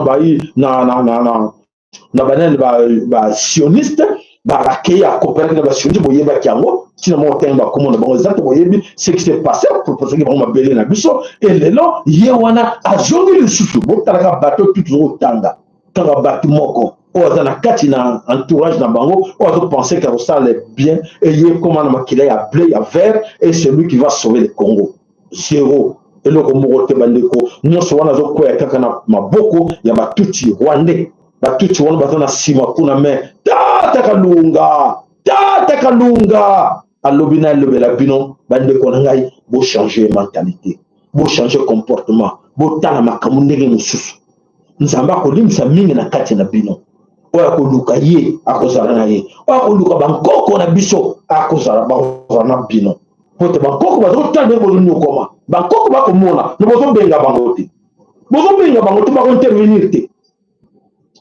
na banel ba sioniste ba accueillir à coopérer na ba sioniste boyeba kiango tina mo temba comme na bango zato boyebi ce qui s'est passé pour penser que ba belé na biso et lelo yewana azongi le susu botalaka bateau tout tanga kanga bateau moko o na kati na entourage na bango o penser que ça allait bien et yé comment na makila ya blé ya vert et c'est lui qui va sauver le Congo zéro et le Congo te bandeko nyonso wana zo koya kaka na maboko ya batuti rwandais batuti wana batona sima kuna me tata kalunga alobina lobela bino bande ko ngai bo changer mentalité bo changer comportement bo tala makamu ndenge mususu nzamba ko limsa mingi na kati na bino oya ko luka ye akozala na ye oya ko luka bankoko na biso akozala na bino pote bankoko bazo tande bo nyokoma bankoko bakomona no bozo benga bangote ba intervenir te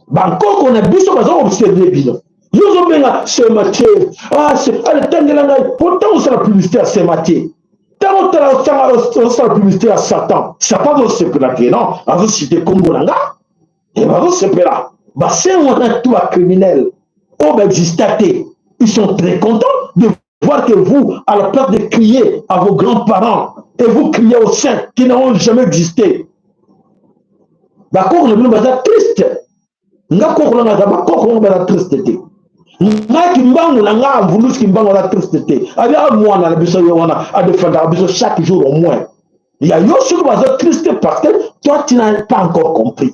Bangkok on a biso bazo observer bino. Yozo benga c'est Mathieu. Ah c'est pas le temps de la pourtant on sera publicité à Saint-Mathieu. Tant on sera publicité à Satan. Satan va se plaquer non, a vous citer Congo langa. Et va vous se plaquer. Bah c'est on a tout à criminel. Oh ben existaté. Ils sont très contents de voir que vous à la place de crier à vos grands-parents et vous criez aux saints qui n'ont jamais existé. Bah on est triste. Nga kokolanga za bakoko nga triste te nga kimbango na nga mvulus kimbango la tristité abi a moi na biso yo wana a défendre biso chaque jour au moins il y a yo sur bazo triste parce que toi tu n'as pas encore compris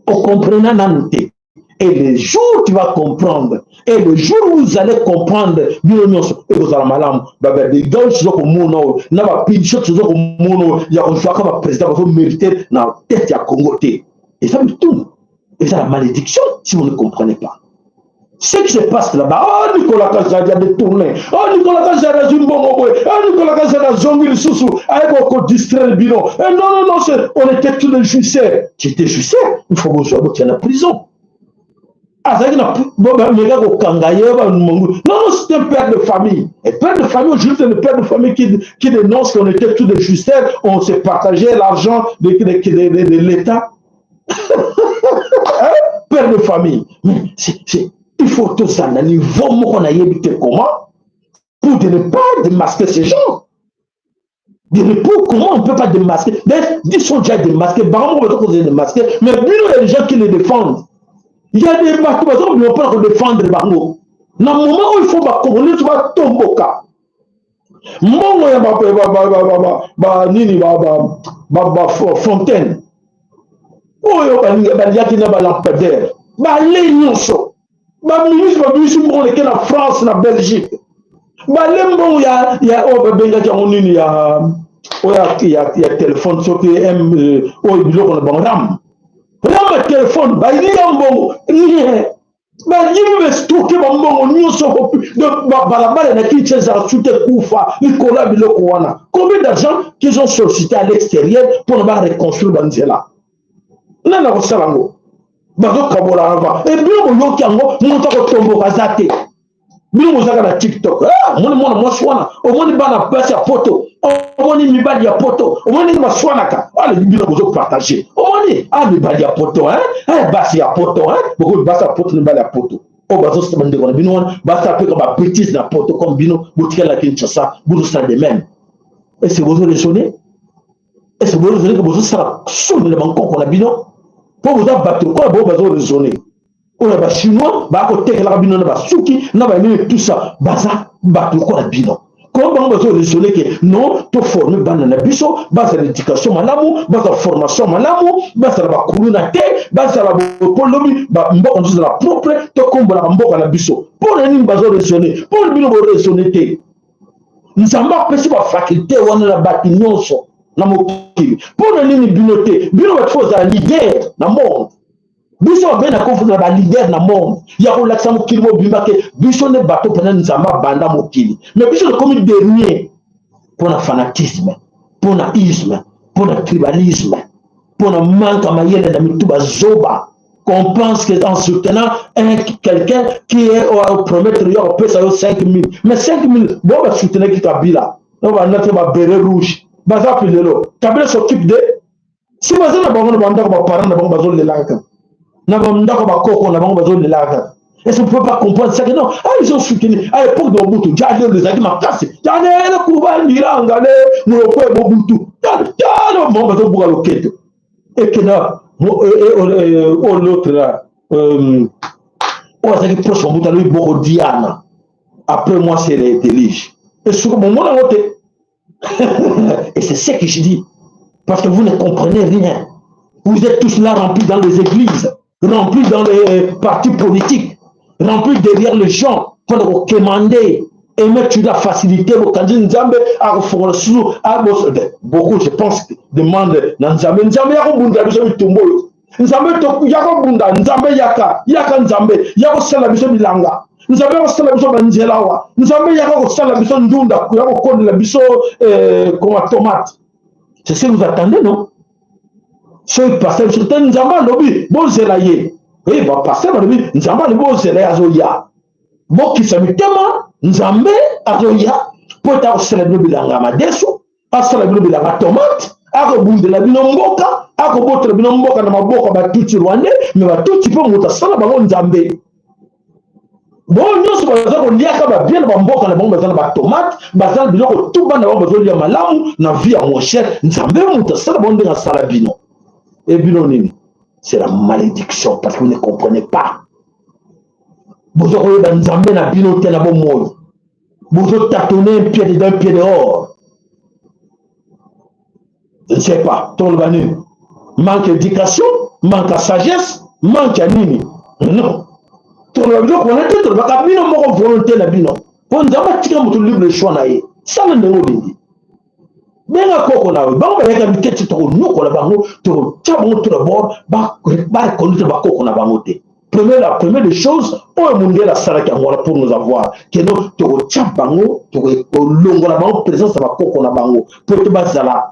on comprenant nanté et le jour tu vas comprendre et le jour où vous allez comprendre bino nyonso et vous allez malam ba de gauche zo ko mono na ba pincho zo ko mono ya ko faka ba président va mériter na tête ya Congo té et ça me tout et ça la malédiction si vous ne comprenez pas. Ce qui se passe là-bas, oh Nicolas Kazadi a détourné, oh Nicolas Kazadi a Zimbongo, oh Nicolas Kazadi a Zongil Soussou, avec encore distrait le bilan. Non, on était tous les juisseurs. Tu étais juisseur, il faut que tu sois en prison. Ah, ça y est, non, c'est un père de famille. Et père de famille, aujourd'hui, c'est le père de famille qui dénonce qu'on était tous des juisseurs, on s'est partagé l'argent de l'État. Père de famille. Mais il faut tout ça, à niveau qu'on a évité comment pour de ne pas démasquer ces gens. Comment on ne peut pas démasquer? Ils sont déjà démasqués, mais il y a des gens qui les défendent. Il y a des gens qui ne vont pas défendre les bango. Dans le moment où il faut couronner, tu vas tomber au cas. Mon fontaine. Oh, il y a qui n'a pas lampadaire. Les nyonso. Ministre de la France, la Belgique. Il y a téléphone sur qui aime téléphone, il y a un bon. Il y stocké combien d'argent qu'ils ont sollicité à l'extérieur pour ne pas reconstruire Banzela? Non, non, bazo kabola ava et bien mo yokiango monta ko tombo kazate bien mo zaka na TikTok mona swana o moni bana place ya poto o moni mibali ya poto o moni maswana ka ale bino bozo partager o moni mibali ya poto basi ya poto beaucoup basi ya poto mibali ya poto o bazo se mande ko bino basi pe ko ba bêtise na poto comme bino botika la Kinshasa bozo ça de même et c'est bozo raisonner et c'est bozo raisonner que bozo ça sonne le banco ko na bino pour vous battre quoi bon bazo raisonner on a chinois ba ko tekela bino na basuki na ba ni tout ça baza battre quoi bino comment bazo raisonner que non to former bana na biso basa l'éducation malamu basa formation malamu basa ba kuluna te basa la polomi ba mboko nzo la propre to kombola mboko na biso pour ni bazo raisonner pour bino bo raisonner te nzamba pesi ba faculté wana na bati nyonso na mokili pour nini binote bino batfoza leader na monde biso ben na konfo na leader na monde ya ko laksa mokili mo bimbake biso ne bato pena nzamba banda mokili mais biso comme dernier pour la fanatisme pour la isme pour le tribalisme pour le manque à mayele na mituba zoba qu'on pense que en soutenant quelqu'un qui est au promettre yo peut ça 5000 mais 5000 bon va soutenir qui Kabila on va mettre ma béret rouge baza pilelo Kabila s'occupe de si baza na bango banda ko parents na bango bazo lelaka na banda ko bakoko na bango bazo lelaka et ça ne peut pas comprendre ça que non ils ont soutenu à l'époque de Mobutu j'ai les amis ma casse j'ai le kuba niranga le mopo Mobutu tano bango bazo buka loketo et que là l'autre là on a dit proche Mobutu lui boko Diana après moi c'est les délige et sur mon moment là et c'est ce que je dis. Parce que vous ne comprenez rien. Vous êtes tous là remplis dans les églises, remplis dans les partis politiques, remplis derrière les gens pour vous commander et mettre la facilité au candidat Nzambe à reformer beaucoup, je pense, demandent Nzambe. Nzambe yako bunda biso bitumbo. Nzambe to yako bunda Nzambe yaka Nzambe yako sala biso bilanga. Nous avons la biso banzelawa. Nous avons la biso ndunda, la biso comme tomate. C'est ce que vous attendez, non? Ce qui passe, c'est nous avons lobby, bon zelaye. Oui, bon passer lobby, nous avons le bon zelaye azoya. Bon qui s'amuse tellement, nous avons azoya pour être célèbre bilanga madesu, à célèbre bilanga tomate, à rebondir la binomboka, à rebondir la binomboka dans ma boca, bah tout rwandais, mais bah tout tu peux monter ça là, bah on zambé. Bon, nous sommes en train de bien bamboka na bango bazana ba tomate, bazana biloko tout bana bango bazolia malamu na vie à mon cher. Nzambe muta sala bonde na sala bino. Et bino nini? C'est la malédiction parce que vous ne comprenez pas. Vous aurez dans Nzambe na bino te na bon moyo. Vous aurez tâtonné un pied dedans, un pied dehors. Je ne sais pas. Ton banu. Manque d'éducation, manque de sagesse, manque de nini. Non. Ton banu, on a tout le monde. Bino moko volonté na bino. Pour Nzambe tika mutu libre le choix na ye. Ça le ndenge bindi. Benga koko na we. Bango ba yaka biteti to noko la bango to tchabango tout d'abord ba conduire ba koko na bango te. La première des choses, pour nous avoir, que nous avons présence de la bango, pour que nous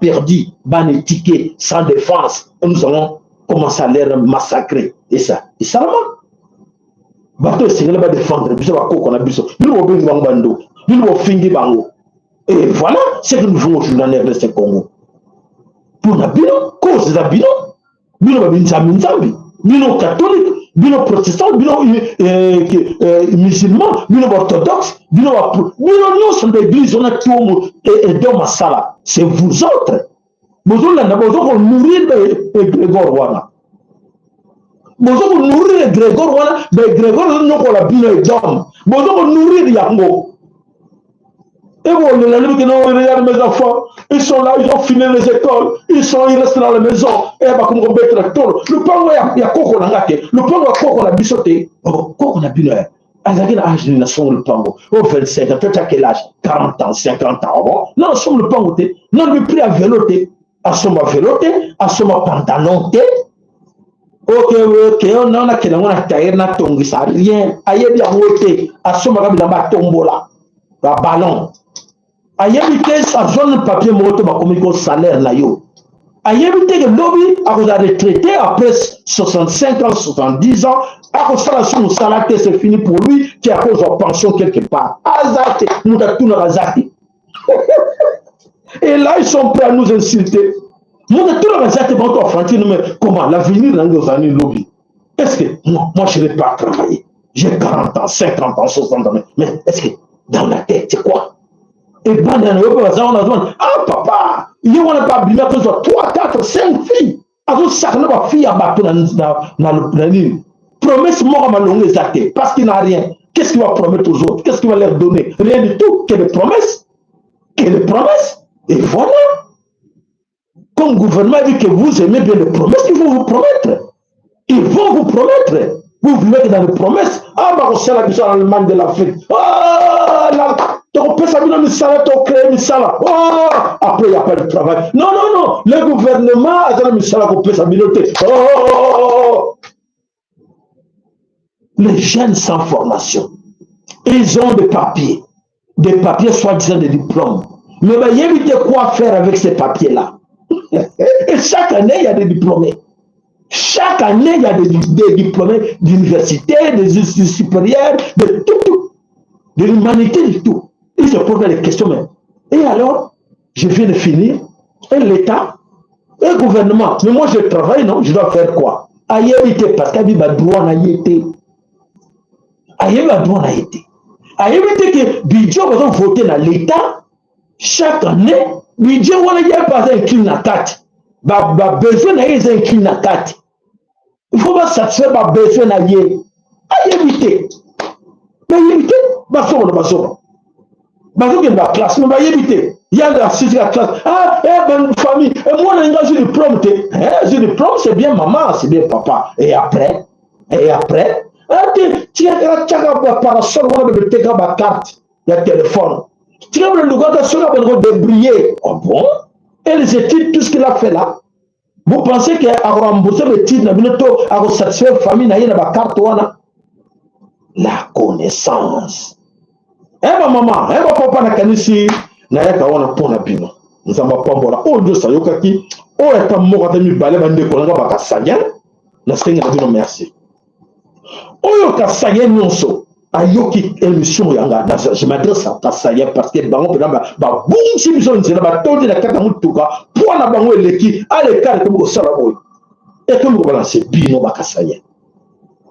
perdu, ban ticket sans défense, nous allons commencer à les massacrer. Et ça va. Bateau, c'est là défendre, et voilà ce que nous faisons aujourd'hui dans l'RDC Congo. Pour la bino, cause de la bino, bino catholique. Bino protestant, bino musulman, bino orthodoxe, bino nous sommes des églises, on a tout et dans ma salle. C'est vous autres. Vous allez nourrir les Grégor Wana. Vous allez nourrir les Grégor Wana, mais Grégor nous la bino et d'homme. Vous allez nourrir Yango. Et bon, regarde mes enfants, ils sont là, ils ont fini les écoles, ils restent dans la maison, et bah comme on met tracteur, le pain il y a coco na ngate, le pain il coco na bisoté, coco na bino. À quel âge nous sommes le pango? Au 25 ans, peut-être à quel âge? 40 ans, 50 ans, bon. Non, nous sommes le pango, non, nous pris à véloté, à son véloté, à son pantalon, ok, on a que on a taillé na tongi, ça rien, aïe bien voté, à son magabila tombola, la ballon. Ayébité sa zone papier moto ba comme salaire na yo. Ayébité que lobby a retraité après 65 ans, 70 ans, à cause de son salaire c'est fini pour lui qui a cause de pension quelque part. Azate, nous a tout azate. Et là ils sont prêts à nous insulter. Nous a tout azate pour toi Fantine mais comment l'avenir dans nos années lobby. Est-ce que moi je ne vais pas travailler. J'ai 40 ans, 50 ans, 60 ans mais est-ce que dans la tête c'est quoi? Et ben, ah papa, il y a pas bien 3, 4, 5 filles. Alors, ça ne va pas faire abattre dans le ligne. Promesse moi à longue exacte, parce qu'il n'a rien. Qu'est-ce qu'il va promettre aux autres? Qu'est-ce qu'il va leur donner? Rien du tout. Quelle promesse? Quelle promesse? Et voilà. Comme gouvernement dit que vous aimez bien les promesses, ils vont vous promettre. Ils vont vous promettre. Vous vivez dans les promesses. Ah, bah, on sait la question en Allemagne de l'Afrique. Ah, là. On peut s'habiller une salle, on crée une salle. Oh, après, il n'y a pas de travail. Non, non, non. Le gouvernement a une salle qu'on peut s'habiller. Oh. Les jeunes sans formation, ils ont des papiers soi-disant des diplômes. Mais il y a éviter quoi faire avec ces papiers-là. Et chaque année, il y a des diplômés. Chaque année, il y a des diplômés d'université, des études supérieures, de tout. De l'humanité, de tout. Ils se posent des questions même. Et alors, je viens de finir, et l'État, et le gouvernement, mais moi je travaille, non, je dois faire quoi? Ailleurs, parce qu'il y a des droits à été. Ailleurs, il y a des droits à été. Ailleurs, que budget va voter dans l'État, chaque année, budget il y a pas un clin à 4. Besoin d'un un clin à 4. Il faut pas satisfaire par besoin d'ailleurs. Ailleurs, mais éviter, basoro. Parce que la classe, mais éviter. Il y a la classe. Ah, ben, famille. Et moi, j'ai le diplôme. J'ai le diplôme, c'est bien maman, c'est bien papa. Et après, tu as parasol, on a ma carte, le téléphone. Tu as le lugar de débrouiller. Oh bon? Et les études, tout ce qu'il a fait là. Vous pensez qu'à rembourser les titres, à satisfaire la famille, il y a ma carte. La connaissance. Ma maman, ma papa na kanisi na yaka wana pona bino. Nzamba pambola o dio sayoka ki o eta moko ta mi bale bande ko nga bakasanya na senga na bino merci. Oyo kasanya nyonso ayoki émission yanga na je m'adresse à kasanya parce que bango pe ba bunchi biso nzela ba todi na kata mutuka pona bango eleki ale kare ko sala boy. Et que vous balancez bino bakasanya.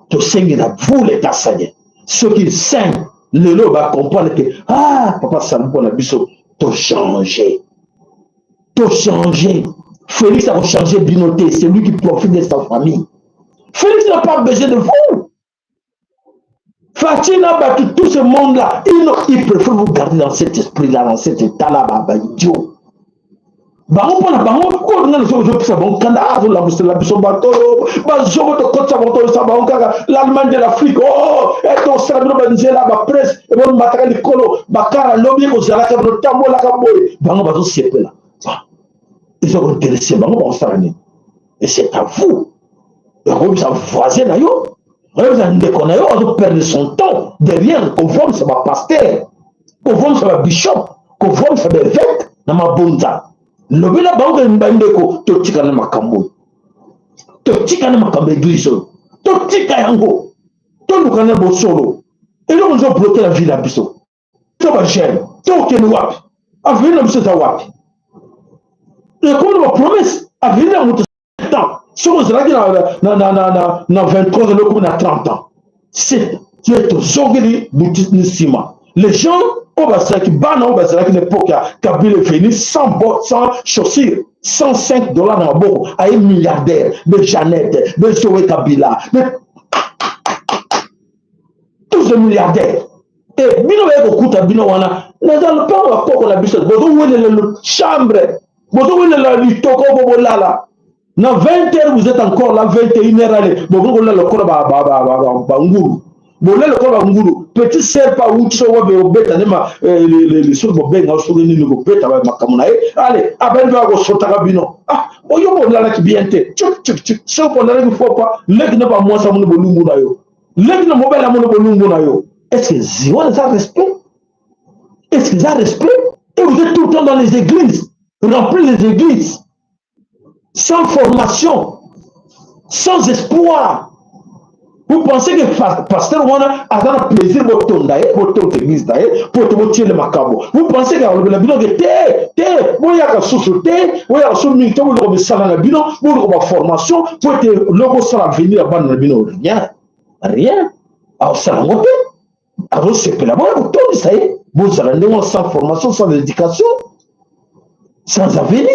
To senga na vous les kasanya. Ceux qui saignent le lot va comprendre que ah papa Sambo na biso to changer. Félix a changé binoté, c'est lui qui profite de sa famille. Félix n'a pas besoin de vous. Fatina, tout ce monde-là, ils préfèrent vous garder dans cet esprit-là, dans cet état-là, idiot. Bango pona bango ko na zo pesa bango kanda zo la biso batoro ba zo to kotsa batoro sa bango kaka l'Allemagne de l'Afrique oh et to sabino banzela ba presse e bon mataka likolo bakara lobi ko zala ka no tambola ka boy bango ba zo sepela ils sont intéressés bango ba sarani et c'est à vous et comme ça voisin na yo vous en déconner yo on perdre son temps derrière conforme ça va pasteur conforme ça va bishop conforme ça va évêque na mabonza lobela bango mbandeko totika na makambo totika na makambo église totika yango toluka na bosolo elo nzo bloquer la vie la biso to ba gêne to ke ni wapi avenir na biso za wapi et comme la promesse avenir na temps si on zalaki na 23 ans comme na 30 ans c'est tu es to zongeli buti ni sima les gens au Basaki, Bana au Basaki, l'époque, Kabila est venu sans chaussures, $105 dans la bourse, à un milliardaire, de Jeannette, de Zoé Kabila, tous les milliardaires. Et Bino est beaucoup de Bino Wana, nous n'allons pas avoir quoi qu'on a vu, vous avez le chambre, vous avez le toko, vous là. Dans 20 heures, vous êtes encore là, 21 heures, vous avez le corps, bon là le corps ngulu petit sert pas où tu sois au bête les choses vont bien au souvenir ni le bête avec ma camonaï allez après va au sotarabino ah oh yo bon là qui bien té tchuk ça pour là il faut pas légna pas moi ça mon bolungu na yo légna mobile na mon bolungu na yo est-ce que ziwa ça respect est-ce que ça respect et vous êtes tout le temps dans les églises remplis les églises sans formation sans espoir. Vous pensez que pasteur Wana a un plaisir pour ton église pour te tirer le macabre. Vous pensez que le bilan de vous y a société, vous y a soumission, vous avez salaire le bilan, vous avez formation, vous avez logo ça venir à le bilan. Rien. Alors ça l'a monté. Alors c'est que là-bas, vous tombez, ça y est. Vous allez sans formation, sans éducation, sans avenir,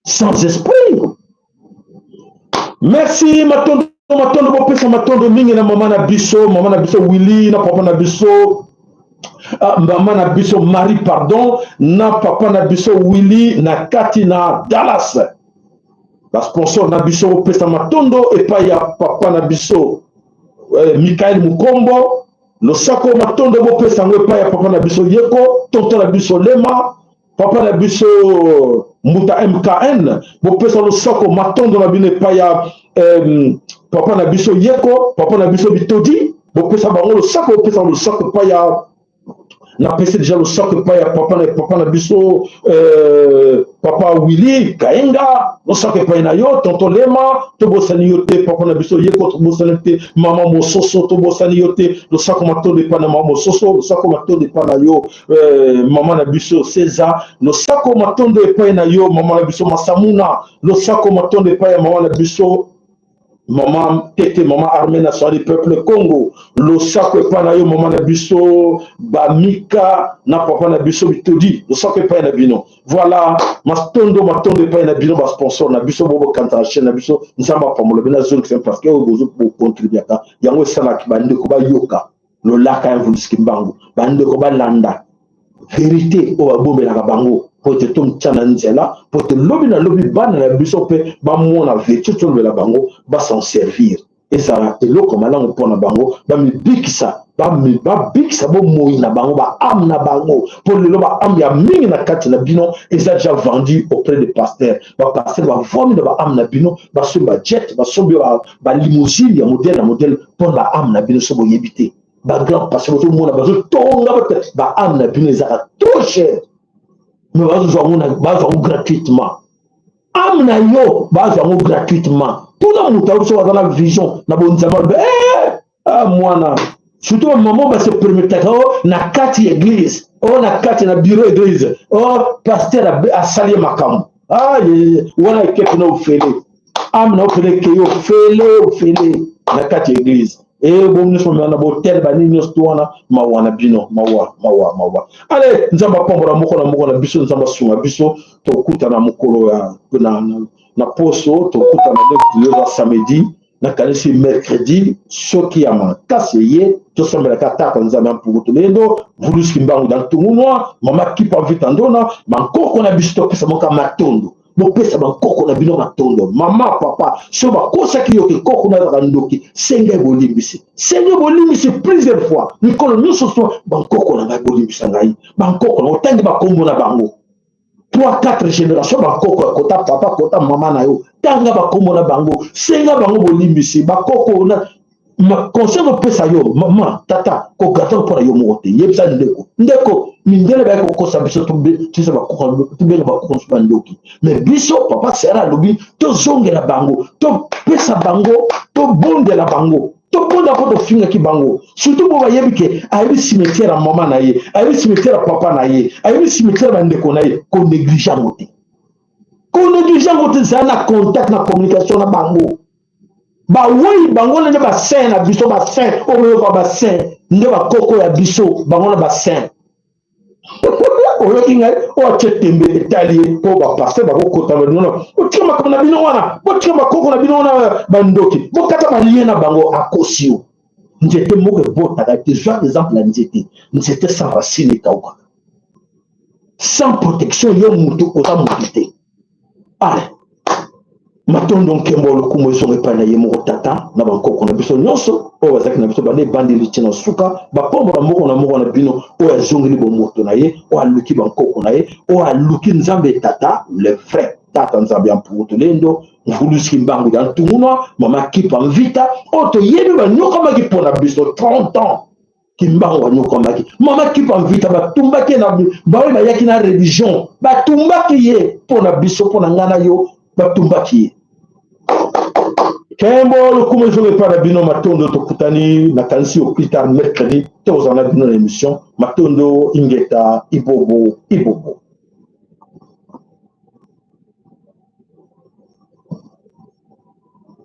sans esprit. Merci, Maton. Matondo bopesa matondo mingi na mama na biso Willy na papa na biso mama na biso Marie pardon na papa na biso Willy na Kati na Dallas la sponsor na biso bopesa matondo et pas ya papa na biso Michael Mukombo le sako matondo bopesa ngo pas ya papa na biso Yeko tonton na biso Lema papa na biso Muta MKN bopesa le sako matondo na bine pas ya papa na biso Yeko, papa na biso Bitodi, bopesa bango le sac, bopesa le sac pas ya na pesa déjà le sac pas ya papa na biso papa Willy Kaenga, le sac pas na yo tonton Lema, to bosani yote papa na biso Yeko, to bosani te maman Mososo, to bosani yote le sac mato de pas na maman Mososo, le sac mato de pas na yo maman na biso César, le sac mato de pas na yo maman na biso Masamuna, le sac mato de pas ya maman na biso maman Tete, maman armée nationale du peuple Congo, le sac pas na yo maman na biso Bamika na papa na biso Bitodi, le sac pas na bino. Voilà, matondo pas na bino ba sponsor na biso bobo kanta chaîne na biso nzamba pa mo bena zone c'est parce que ozo pour contribuer ka yango sala ki bande ko ba yoka le laka ya vuliski mbango bande ko ba landa vérité o abomela ka bango pour te tom tchana nzela pour te lobby na lobby bana na biso pe ba mona vétu to la bango ba s'en servir et ça et lo comme là on pona bango ba mi bikisa ba bikisa bo moyi na bango ba am na bango pour le ba am ya mingi na kati na bino et ça déjà vendu auprès des pasteurs ba pasteur ba forme de ba am na bino ba so ba jet ba so ba limousine ya modèle pour la am na bino so bo yebité ba grand pasteur to mona ba so tonga ba am na bino za trop cher mais bazwa gratuitement amna yo bazwa gratuitement tout le monde a dans la vision na bonzama mwana surtout maman ba se permettre na kati église na kati na bureau église pasteur a sali makam wana kepi na ofele amna ofele ke yo ofele na kati église et bon nous sommes na botel ba nini stona mawana bino mawa allez nzamba pambora moko na biso nzamba sunga biso to kuta na mokolo ya na poso to kuta na le samedi nakanisi mercredi soki ya makasi ye tosombelaka ataka nzambe ya mpukutu lendo vuluski mbangu na ntungu noa mama kipa vita ndona bankoko na biso topesa moka matondo bopesa bankoko na bino matondo mama papa so bakosaki yo ke koko nazaka ndoki senge bolimbisi plusieurs fois mikolo nyonso so bankoko na ngai bolimbisa ngai bankoko na otangi bakombo na bango 3-4 générations bakoko kota papa kota mama na yo tanga bakombo na bango senga bango bolimbisi bakoko na conseil opesa yo mama tata kokata mpona yo moko te yebisa ndeko mindele bayaki kokosa biso tisa bakoko tobenge bakoko nso bandoki mais biso papa sera alobi tozongela bango topesa bango tobondela bango tobonda mpo tofingaki bango surtout mpo bayebi ke ayebi cimetière ya mama na ye ayebi cimetière ya papa na ye ayebi cimetière ya bandeko na ye konéglige yango te ezala na contact na communication na bango baweyi bango nde basain na biso basain oyoka basain nde bakoko ya biso bango na basain oyoki ngai oatie tembe etali ye mpo baparcel bakokota bino otika makambo na bino wana botika bakoko na bino wana bandoki bokata balie na bango akosi yo nzete moko ebotaka te zwa exemple ya nzete sans racine ekauka sans protection yo mutu oza mutu te ale matondo nkembo lokumu ezongo epai na ye moko tata na bankoko na biso nyonso oyo bazalaki na biso bana ebandeli tie na suka bapombola moko na moko na bino oyo azongeli bomoto na ye oyo aluki bankoko na ye oyo aluki nzambe tata le vrai tata nzambe ya mpukutu lendo mvuluski mbangu ya ntungunwa mama kipa mvita oyo toyebi banyokamaki mpo na biso 30 ans kimbangu banyokamaki mama kipa mvita batumbaki ye na baoyo bayaki na religion batumbaki ye mpo na biso mpo na ngai na yo batumbaki ye kembo lokumu ezongo epai na bino matondo tokutani nakanisi yo plus tard mercredi tozala na bino na émission matondo ingeta ibobo